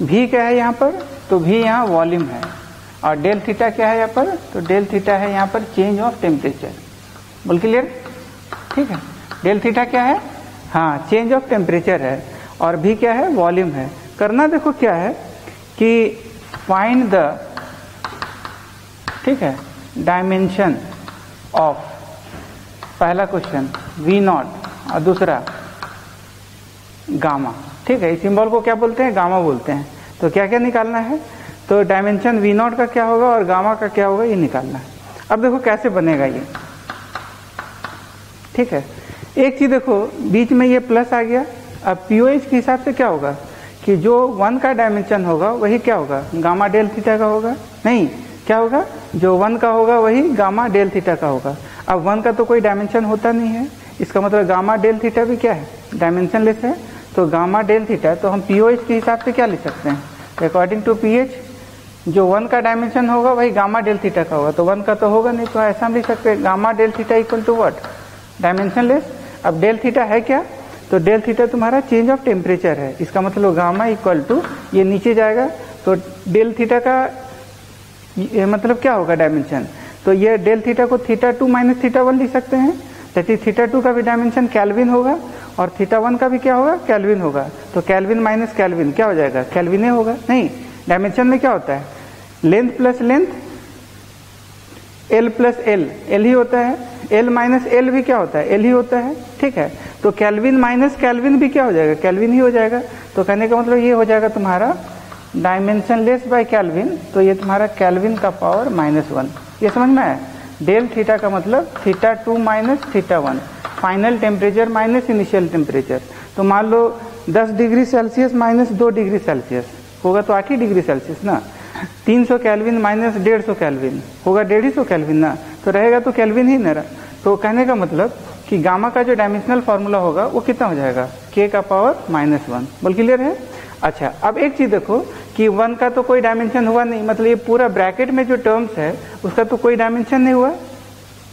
v क्या है यहाँ पर, तो v यहाँ वॉल्यूम है, और डेल थीटा क्या है यहाँ पर, तो डेल थीटा है यहाँ पर चेंज ऑफ टेम्परेचर, बोल क्लियर, ठीक है। डेल थीटा क्या है, हाँ चेंज ऑफ टेम्परेचर है, और v क्या है, वॉल्यूम है। करना देखो क्या है कि फाइंड द, ठीक है, डायमेंशन ऑफ, पहला क्वेश्चन v0, और दूसरा गामा, ठीक है। इस सिंबल को क्या बोलते हैं, गामा बोलते हैं। तो क्या क्या निकालना है, तो डायमेंशन v0 का क्या होगा और गामा का क्या होगा, ये निकालना है। अब देखो कैसे बनेगा ये, ठीक है। एक चीज देखो, बीच में ये प्लस आ गया, अब पीओएच के हिसाब से क्या होगा कि जो 1 का डायमेंशन होगा वही क्या होगा, गामा डेल थीटा का होगा, नहीं क्या होगा, जो 1 का होगा वही गामा डेल थीटा का होगा। अब 1 का तो कोई डायमेंशन होता नहीं है, इसका मतलब गामा डेल थीटा भी क्या है, डायमेंशनलेस है, तो गामा डेल थीटा, तो हम पीओएच के हिसाब से क्या लिख सकते हैं, अकॉर्डिंग टू पीएच जो 1 का डायमेंशन होगा वही गामा डेल थीटा का होगा, तो 1 का तो होगा नहीं, तो ऐसा हम लिख सकते हैं gamma del theta equal to what, dimensionless. अब डेल थीटा है क्या, तो डेल थीटा तुम्हारा चेंज ऑफ टेम्परेचर है, इसका मतलब गामा इक्वल टू, ये नीचे जाएगा तो डेल थीटा का ये मतलब क्या होगा डायमेंशन, तो ये डेल थीटा को θ2 माइनस θ1 लिख सकते हैं, दैट इज θ2 का भी डायमेंशन केल्विन होगा और θ1 का भी क्या होगा, केल्विन होगा। तो केल्विन माइनस केल्विन क्या हो जाएगा, केल्विन होगा। नहीं, डायमेंशन में क्या होता है, length plus length, L plus L, L ही होता है, एल माइनस एल भी क्या होता है, एल ही होता है, ठीक है। तो केल्विन माइनस केल्विन भी क्या हो जाएगा, केल्विन ही हो जाएगा। तो कहने का मतलब ये हो जाएगा तुम्हारा डायमेंशनलेस बाय केल्विन, तो ये तुम्हारा केल्विन का पावर -1, ये समझ में है। डेल थीटा का मतलब θ2 minus θ1, final temperature minus initial temperature. तो मान लो 10 degree Celsius minus 2 degree Celsius होगा तो 8 ही डिग्री सेल्सियस ना, 300 केल्विन माइनस 150 केल्विन होगा 150 केल्विन ना, तो रहेगा तो केल्विन ही ना। तो कहने का मतलब कि गामा का जो डायमेंशनल फॉर्मूला होगा वो कितना हो जाएगा, k का पावर -1। बोल क्लियर है। अच्छा, अब एक चीज देखो कि 1 का तो कोई डायमेंशन हुआ नहीं, मतलब ये पूरा ब्रैकेट में जो टर्म्स है उसका तो कोई डायमेंशन नहीं हुआ।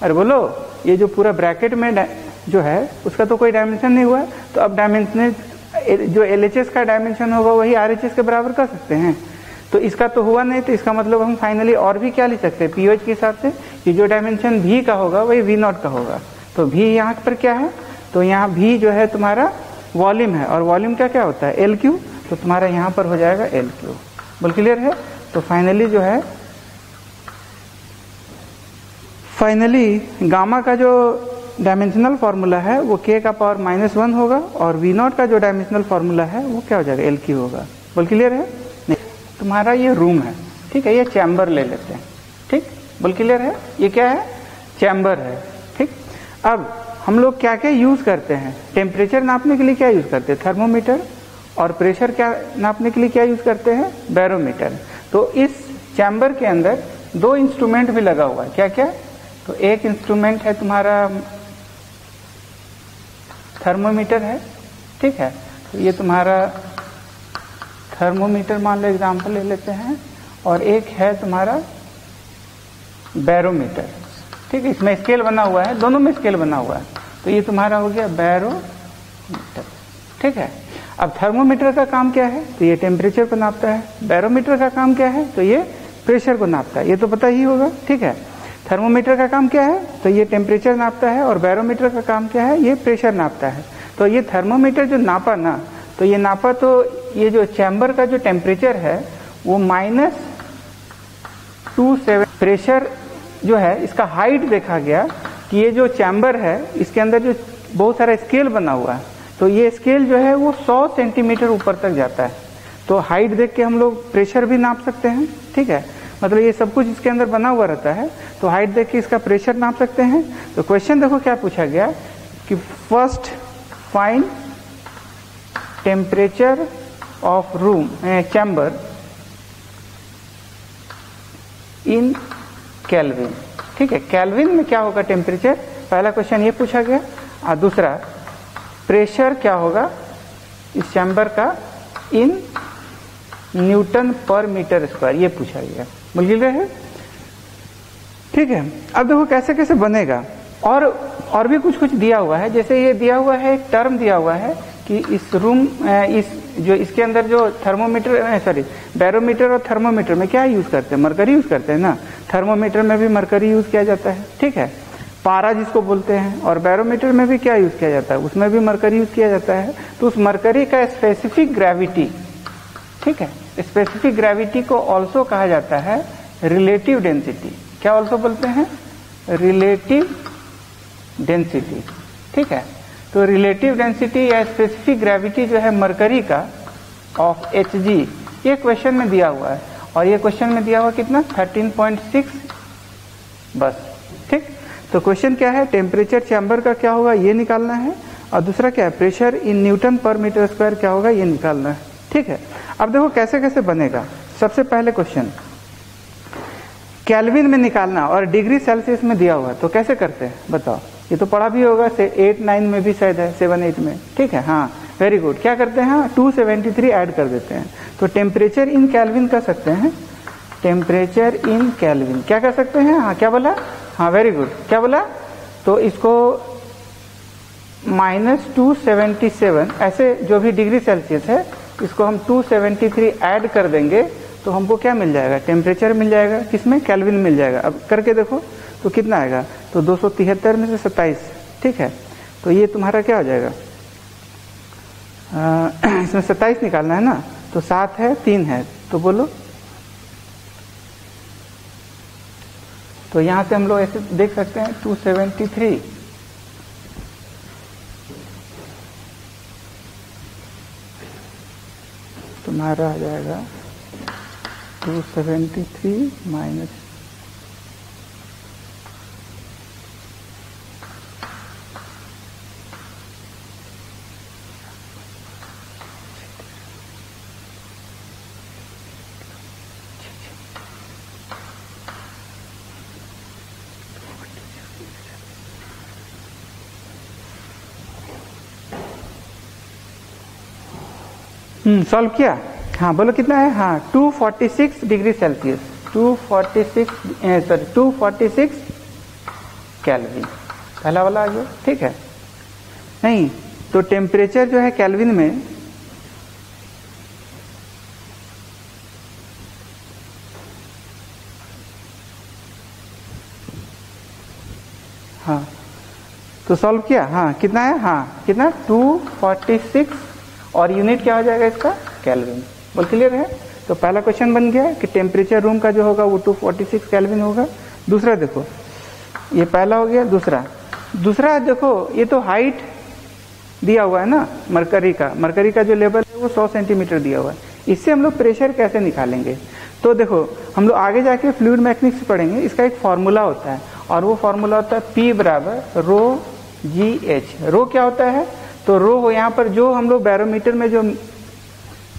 अरे बोलो, ये जो पूरा ब्रैकेट में जो है उसका तो कोई डायमेंशन नहीं हुआ, तो अब डायमेंशन जो LHS का डायमेंशन होगा वही RHS के बराबर कर सकते हैं। तो इसका तो हुआ नहीं, तो इसका मतलब हम फाइनली और भी क्या लिख सकते हैं POH के हिसाब से कि जो डायमेंशन V का होगा वही V0 का होगा। तो V यहाँ पर क्या है, तो यहाँ V जो है तुम्हारा वॉल्यूम है, और वॉल्यूम क्या क्या होता है LQ, तो तुम्हारा यहाँ पर हो जाएगा LQ। बोल क्लियर है। तो फाइनली जो है, फाइनली गामा का जो डायमेंशनल फॉर्मूला है वो k का पावर -1 होगा, और V0 का जो डायमेंशनल फॉर्मूला है वो क्या हो जाएगा LQ होगा। बोल क्लियर है। नहीं, तुम्हारा ये रूम है, ठीक है, ये चैम्बर ले लेते हैं, ठीक। बोल क्लियर है, ये क्या है, चैम्बर है, ठीक। अब हम लोग क्या क्या यूज करते हैं, टेम्परेचर नापने के लिए क्या यूज करते हैं, थर्मोमीटर, और प्रेशर क्या नापने के लिए क्या यूज करते हैं, बैरोमीटर। तो इस चैम्बर के अंदर 2 इंस्ट्रूमेंट भी लगा हुआ है, क्या क्या, तो एक इंस्ट्रूमेंट है तुम्हारा थर्मोमीटर है, ठीक है। तो ये तुम्हारा थर्मोमीटर मान लो एग्जांपल ले लेते हैं, और एक है तुम्हारा बैरोमीटर, ठीक है। इसमें स्केल बना हुआ है, दोनों में स्केल बना हुआ है, तो ये तुम्हारा हो गया बैरोमीटर, ठीक है। अब थर्मोमीटर का काम क्या है, तो ये टेम्परेचर को नापता है। बैरोमीटर का काम क्या है, तो ये प्रेशर को नापता है, ये तो पता ही होगा, ठीक है। थर्मोमीटर का काम क्या है, तो ये टेम्परेचर नापता है, और बैरोमीटर का काम क्या है, ये प्रेशर नापता है। तो ये थर्मोमीटर जो नापा ना, तो ये नापा, तो ये जो चैम्बर का जो टेम्परेचर है वो -27, प्रेशर जो है इसका हाइट देखा गया कि ये जो चैम्बर है इसके अंदर जो बहुत सारा स्केल बना हुआ है, तो ये स्केल जो है वो 100 सेंटीमीटर ऊपर तक जाता है। तो हाइट देख के हम लोग प्रेशर भी नाप सकते हैं, ठीक है, मतलब ये सब कुछ इसके अंदर बना हुआ रहता है, तो हाइट देख के इसका प्रेशर नाप सकते हैं। तो क्वेश्चन देखो क्या पूछा गया कि first find temperature of room chamber in kelvin, ठीक है। केल्विन में क्या होगा टेम्परेचर, पहला क्वेश्चन ये पूछा गया, और दूसरा प्रेशर क्या होगा इस चैम्बर का इन न्यूटन पर मीटर स्क्वायर, ये पूछा गया। बोल क्लियर है, ठीक है। अब देखो कैसे कैसे बनेगा, और भी कुछ कुछ दिया हुआ है, जैसे ये दिया हुआ है, एक टर्म दिया हुआ है कि इस रूम इस जो इसके अंदर जो थर्मोमीटर सॉरी बैरोमीटर और थर्मोमीटर में क्या यूज करते हैं, मरकरी यूज करते हैं ना। थर्मोमीटर में भी मरकरी यूज किया जाता है, ठीक है, पारा जिसको बोलते हैं, और बैरोमीटर में भी क्या यूज किया जाता है, उसमें भी मरकरी यूज किया जाता है। तो उस मरकरी का स्पेसिफिक ग्रेविटी, ठीक है, स्पेसिफिक ग्रेविटी को ऑल्सो कहा जाता है रिलेटिव डेंसिटी। क्या ऑल्सो बोलते हैं, रिलेटिव डेंसिटी, ठीक है। तो रिलेटिव डेंसिटी या स्पेसिफिक ग्रेविटी जो है मरकरी का ऑफ Hg, ये क्वेश्चन में दिया हुआ है, और ये क्वेश्चन में दिया हुआ कितना 13.6 बस, ठीक। तो क्वेश्चन क्या है, टेम्परेचर चैम्बर का क्या होगा ये निकालना है, और दूसरा क्या है प्रेशर इन न्यूटन पर मीटर स्क्वायर क्या होगा ये निकालना है, ठीक है। अब देखो कैसे कैसे बनेगा। सबसे पहले क्वेश्चन केल्विन में निकालना और डिग्री सेल्सियस में दिया हुआ है, तो कैसे करते हैं बताओ, ये तो पढ़ा भी होगा 8-9 में भी शायद है, 7-8 में, ठीक है। हाँ वेरी गुड, क्या करते हैं 273 ऐड कर देते हैं, तो टेम्परेचर इन केल्विन कर सकते हैं, टेम्परेचर इन केल्विन क्या कर सकते हैं, हाँ क्या बोला, हाँ वेरी गुड, क्या बोला, तो इसको -277 ऐसे जो भी डिग्री सेल्सियस है इसको हम 273 ऐड कर देंगे, तो हमको क्या मिल जाएगा, टेम्परेचर मिल जाएगा, किसमें, केल्विन मिल जाएगा। अब करके देखो तो कितना आएगा, तो 273 में से 27, ठीक है। तो ये तुम्हारा क्या हो जाएगा, इसमें 27 निकालना है ना, तो 7 है 3 है, तो बोलो। तो यहां से हम लोग ऐसे देख सकते हैं 273 तुम्हारा आ जाएगा 273 माइनस सॉल्व किया। हाँ बोलो कितना है, हाँ 246 डिग्री सेल्सियस, 246 केल्विन, पहला वाला आ गया। ठीक है, नहीं तो टेम्परेचर जो है केल्विन में, हाँ तो सॉल्व किया, हाँ कितना है, हाँ कितना 246 और यूनिट क्या हो जाएगा इसका, केल्विन। बोल क्लियर है। तो पहला क्वेश्चन बन गया कि टेम्परेचर रूम का जो होगा वो 246 केल्विन होगा। दूसरा देखो, ये पहला हो गया। दूसरा देखो, ये तो हाइट दिया हुआ है ना मरकरी का जो लेवल है वो 100 सेंटीमीटर दिया हुआ है। इससे हम लोग प्रेशर कैसे निकालेंगे, तो देखो हम लोग आगे जाके फ्लूइड मैकेनिक्स पढ़ेंगे, इसका एक फॉर्मूला होता है और वो फॉर्मूला होता है P बराबर रो जी एच। रो क्या होता है, तो रो यहाँ पर जो हम लोग बैरोमीटर में जो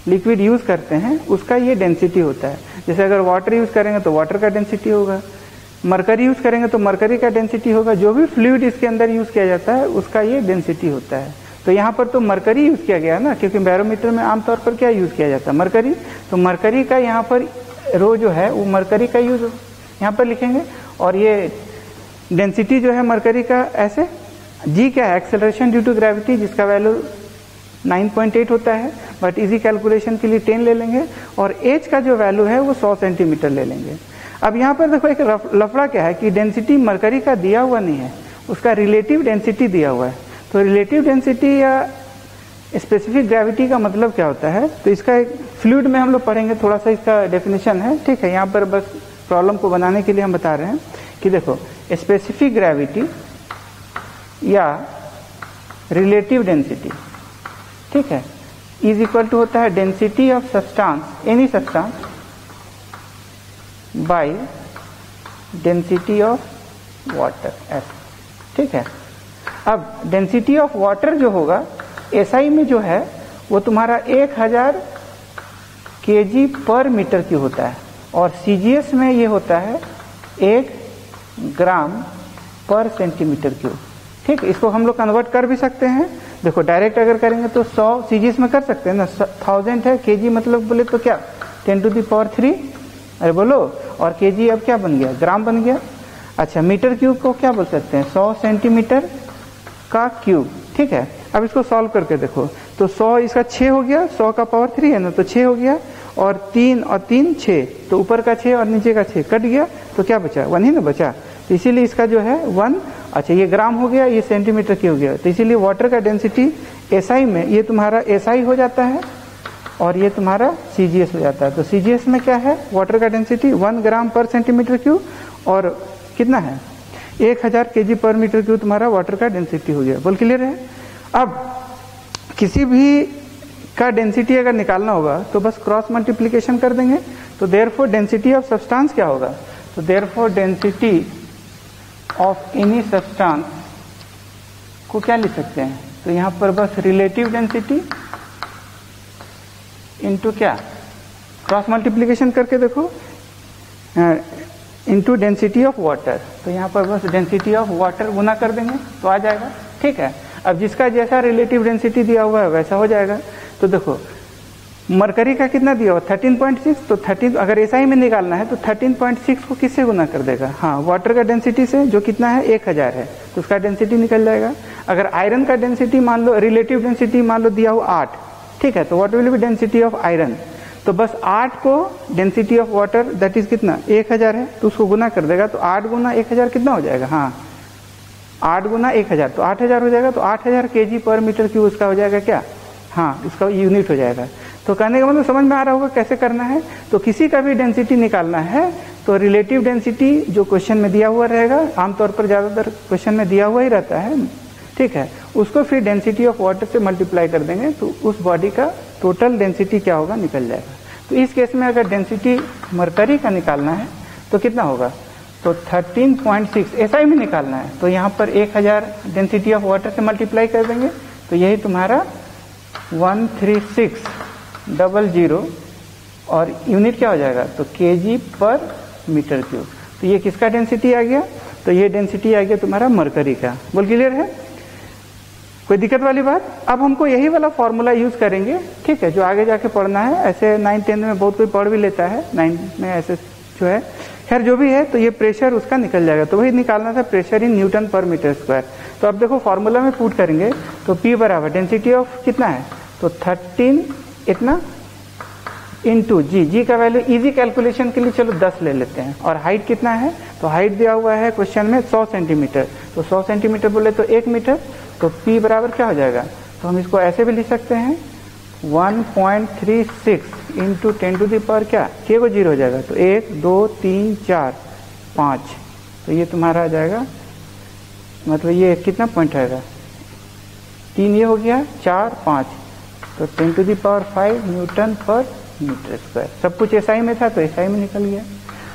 लिक्विड यूज करते हैं उसका ये डेंसिटी होता है। जैसे अगर वाटर यूज करेंगे तो वाटर का डेंसिटी होगा, मरकरी यूज करेंगे तो मरकरी का डेंसिटी होगा, जो भी फ्लूइड इसके अंदर यूज किया जाता है उसका ये डेंसिटी होता है। तो यहाँ पर तो मरकरी यूज किया गया ना, क्योंकि बैरोमीटर में आमतौर पर क्या यूज किया जाता है, मरकरी। तो मरकरी का यहाँ पर रो जो है वो मरकरी का यूज यहाँ पर लिखेंगे, और ये डेंसिटी जो है मरकरी का ऐसे, जी क्या है, एक्सेलरेशन ड्यू टू ग्रेविटी, जिसका वैल्यू 9.8 होता है, बट इजी कैलकुलेशन के लिए 10 ले लेंगे, और एच का जो वैल्यू है वो 100 सेंटीमीटर ले लेंगे। अब यहाँ पर देखो एक लफड़ा क्या है कि डेंसिटी मरकरी का दिया हुआ नहीं है, उसका रिलेटिव डेंसिटी दिया हुआ है। तो रिलेटिव डेंसिटी या स्पेसिफिक ग्रेविटी का मतलब क्या होता है, तो इसका एक फ्लूइड में हम लोग पढ़ेंगे, थोड़ा सा इसका डेफिनेशन है। ठीक है, यहाँ पर बस प्रॉब्लम को बनाने के लिए हम बता रहे हैं कि देखो स्पेसिफिक ग्रेविटी या रिलेटिव डेंसिटी, ठीक है, इज इक्वल टू होता है density of substance, any substance, by density of water, ऐसा। ठीक है, अब डेंसिटी ऑफ वाटर जो होगा एसआई में जो है वो तुम्हारा 1000 kg पर मीटर क्यूब होता है, और सीजीएस में ये होता है 1 ग्राम पर सेंटीमीटर क्यूब। ठीक, इसको हम लोग कन्वर्ट कर भी सकते हैं। देखो डायरेक्ट अगर करेंगे तो 100 सीजीएस में कर सकते हैं ना, 1000 है, केजी मतलब बोले तो क्या 10⁻3, अरे बोलो, और केजी अब क्या बन गया, ग्राम बन गया। अच्छा, मीटर क्यूब को क्या बोल सकते हैं, 100 सेंटीमीटर का क्यूब। ठीक है, अब इसको सॉल्व करके देखो, तो 100 इसका 6 हो गया, 100 का पावर 3 है ना, तो 6 हो गया, और 3 और 3 6, तो ऊपर का 6 और नीचे का 6 कट गया, तो क्या बचा, 1 ही ना बचा। तो इसीलिए इसका जो है 1, अच्छा ये ग्राम हो गया, ये सेंटीमीटर क्यूब हो गया। तो इसीलिए वाटर का डेंसिटी एसआई में ये तुम्हारा एसआई हो जाता है और ये तुम्हारा सीजीएस हो जाता है। तो सीजीएस में क्या है, वाटर का डेंसिटी 1 ग्राम पर सेंटीमीटर क्यूब, और कितना है 1000 kg पर मीटर क्यूब तुम्हारा वाटर का डेंसिटी हो गया। बोल क्लियर है। अब किसी भी का डेंसिटी अगर निकालना होगा तो बस क्रॉस मल्टीप्लिकेशन कर देंगे। तो देयरफॉर डेंसिटी ऑफ सब्सटेंस क्या होगा, तो therefore density of any substance को क्या लिख सकते हैं, तो यहाँ पर बस रिलेटिव डेंसिटी इनटू क्या, क्रॉस मल्टीप्लिकेशन करके देखो, इनटू डेंसिटी ऑफ वाटर। तो यहाँ पर बस डेंसिटी ऑफ वाटर गुना कर देंगे तो आ जाएगा। ठीक है, अब जिसका जैसा रिलेटिव डेंसिटी दिया हुआ है वैसा हो जाएगा। तो देखो मरकरी का कितना दिया हुआ 13.6, तो 13 अगर एसआई में निकालना है तो 13.6 को किससे गुना कर देगा, हाँ वाटर का डेंसिटी से, जो कितना है 1000 है, तो उसका डेंसिटी निकल जाएगा। अगर आयरन का डेंसिटी मान लो, रिलेटिव डेंसिटी मान लो दिया हुआ 8, ठीक है, तो what will be density of iron, तो बस 8 को density of water that is कितना 1000 है, तो उसको गुना कर देगा, तो 8 गुना 1000 कितना हो जाएगा, हाँ 8 गुना 1000, तो 8000 हो जाएगा। तो 8000 kg पर मीटर क्यूब उसका हो जाएगा क्या, हाँ उसका यूनिट हो जाएगा। तो कहने का मतलब समझ में आ रहा होगा कैसे करना है। तो किसी का भी डेंसिटी निकालना है तो रिलेटिव डेंसिटी जो क्वेश्चन में दिया हुआ रहेगा, आमतौर पर ज्यादातर क्वेश्चन में दिया हुआ ही रहता है, ठीक है, उसको फिर डेंसिटी ऑफ वाटर से मल्टीप्लाई कर देंगे तो उस बॉडी का टोटल डेंसिटी क्या होगा निकल जाएगा। तो इस केस में अगर डेंसिटी मरकरी का निकालना है तो कितना होगा, तो 13.6 एसआई में निकालना है तो यहाँ पर 1000 डेंसिटी ऑफ वाटर से मल्टीप्लाई कर देंगे, तो यही तुम्हारा 13600 और यूनिट क्या हो जाएगा, तो केजी पर मीटर क्यूब। तो ये किसका डेंसिटी आ गया, तो ये डेंसिटी आ गया तुम्हारा मरकरी का। बोल क्लियर है। कोई दिक्कत वाली बात? अब हमको यही वाला फॉर्मूला यूज करेंगे, ठीक है, जो आगे जाके पढ़ना है। ऐसे 9th-10th में बहुत कोई पढ़ भी लेता है, 9th में ऐसे जो है, खैर जो भी है, तो ये प्रेशर उसका निकल जाएगा। तो वही निकालना था, प्रेशर इन न्यूटन पर मीटर स्क्वायर। तो अब देखो फॉर्मूला में पुट करेंगे तो P बराबर डेंसिटी ऑफ कितना है, तो 13 इतना इंटू जी का वैल्यू इजी कैलकुलेशन के लिए चलो 10 ले लेते हैं। और हाइट कितना है, तो हाइट दिया हुआ है क्वेश्चन में 100 सेंटीमीटर, तो 100 सेंटीमीटर बोले तो 1 मीटर, तो P बराबर क्या हो जाएगा, तो हम इसको ऐसे भी लिख सकते हैं 1.36 इंटू 10 टू द पावर क्या, के को 0 हो जाएगा, तो 1 2 3 4 5, तो ये तुम्हारा आ जाएगा, मतलब ये कितना पॉइंट आएगा, 3 ये हो गया, 4 5, तो 10 टू द पावर 5 न्यूटन पर मीटर स्क्वायर। सब कुछ एसआई में था तो एसआई में निकल गया।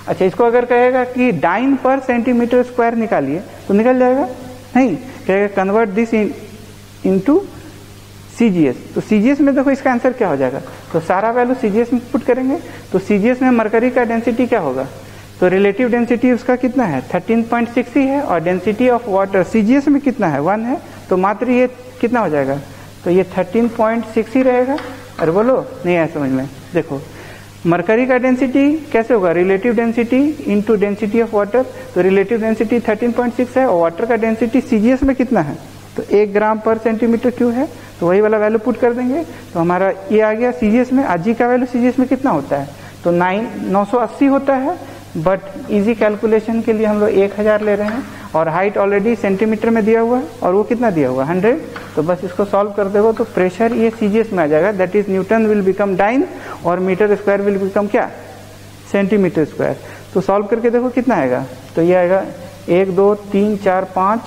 अच्छा, इसको अगर कहेगा कि डाइन पर सेंटीमीटर स्क्वायर निकालिए तो निकल जाएगा, नहीं कहेगा कन्वर्ट दिस इनटू सीजीएस, तो सीजीएस में देखो इसका आंसर क्या हो जाएगा, तो सारा वैल्यू सीजीएस में पुट करेंगे। तो सीजीएस में मरकरी का डेंसिटी क्या होगा, तो रिलेटिव डेंसिटी उसका कितना है 13.6 ही है, और डेंसिटी ऑफ वाटर सीजीएस में कितना है 1 है, तो मात्र ये कितना हो जाएगा, तो ये 13.6 ही रहेगा। अरे बोलो नहीं आया समझ में, देखो मरकरी का डेंसिटी कैसे होगा, relative density into density of water, तो रिलेटिव डेंसिटी 13.6 है, और वाटर का डेंसिटी सीजीएस में कितना है, तो 1 ग्राम पर सेंटीमीटर क्यूब है, तो वही वाला वैल्यू पुट कर देंगे, तो हमारा ये आ गया सीजीएस में। आज जी का वैल्यू सीजीएस में कितना होता है, तो 980 होता है, बट इजी कैलकुलेशन के लिए हम लोग 1000 ले रहे हैं, और हाइट ऑलरेडी सेंटीमीटर में दिया हुआ है, और वो कितना दिया हुआ 100, तो बस इसको सॉल्व कर देगा तो प्रेशर ये सीजीएस में आ जाएगा, that is newton will become dyne और मीटर स्क्वायर विल बिकम क्या, सेंटीमीटर स्क्वायर। तो सॉल्व करके देखो कितना आएगा, तो ये आएगा 1 2 3 4 5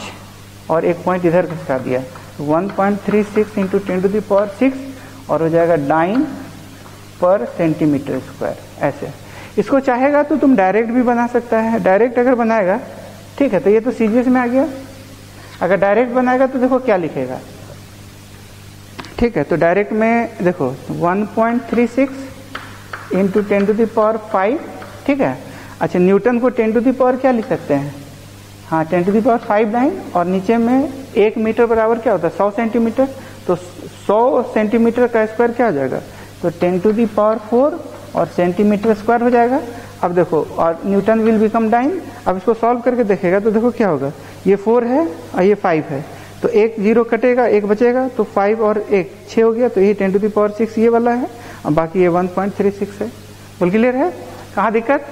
और एक पॉइंट इधर घुसा दिया, 1.36 इंटू 10 टू द पावर 6, और हो जाएगा डाइन पर सेंटीमीटर स्क्वायर। ऐसे इसको चाहेगा तो तुम डायरेक्ट भी बना सकता है, डायरेक्ट अगर बनाएगा ठीक है, तो ये तो सीजीएस में आ गया। अगर डायरेक्ट बनाएगा तो देखो क्या लिखेगा, ठीक है, तो डायरेक्ट में देखो 1.36 इंटू 10 टू द पावर 5, ठीक है। अच्छा, न्यूटन को 10 टू द पावर क्या लिख सकते हैं, हाँ 10 टू द पावर 5 डाइन, और नीचे में 1 मीटर बराबर क्या होता है 100 सेंटीमीटर, तो 100 सेंटीमीटर का स्क्वायर क्या हो जाएगा, तो 10 टू द पावर 4 और सेंटीमीटर स्क्वायर हो जाएगा। अब देखो, और न्यूटन विल बिकम डाइन, अब इसको सॉल्व करके देखेगा तो देखो क्या होगा, ये 4 है और ये 5 है, तो 1 0 कटेगा, 1 बचेगा, तो 5 और 1 6 हो गया, तो ये 10 टू द पावर 6 ये वाला है, और बाकी ये 1.36 है। बोल क्लियर है, कहाँ दिक्कत?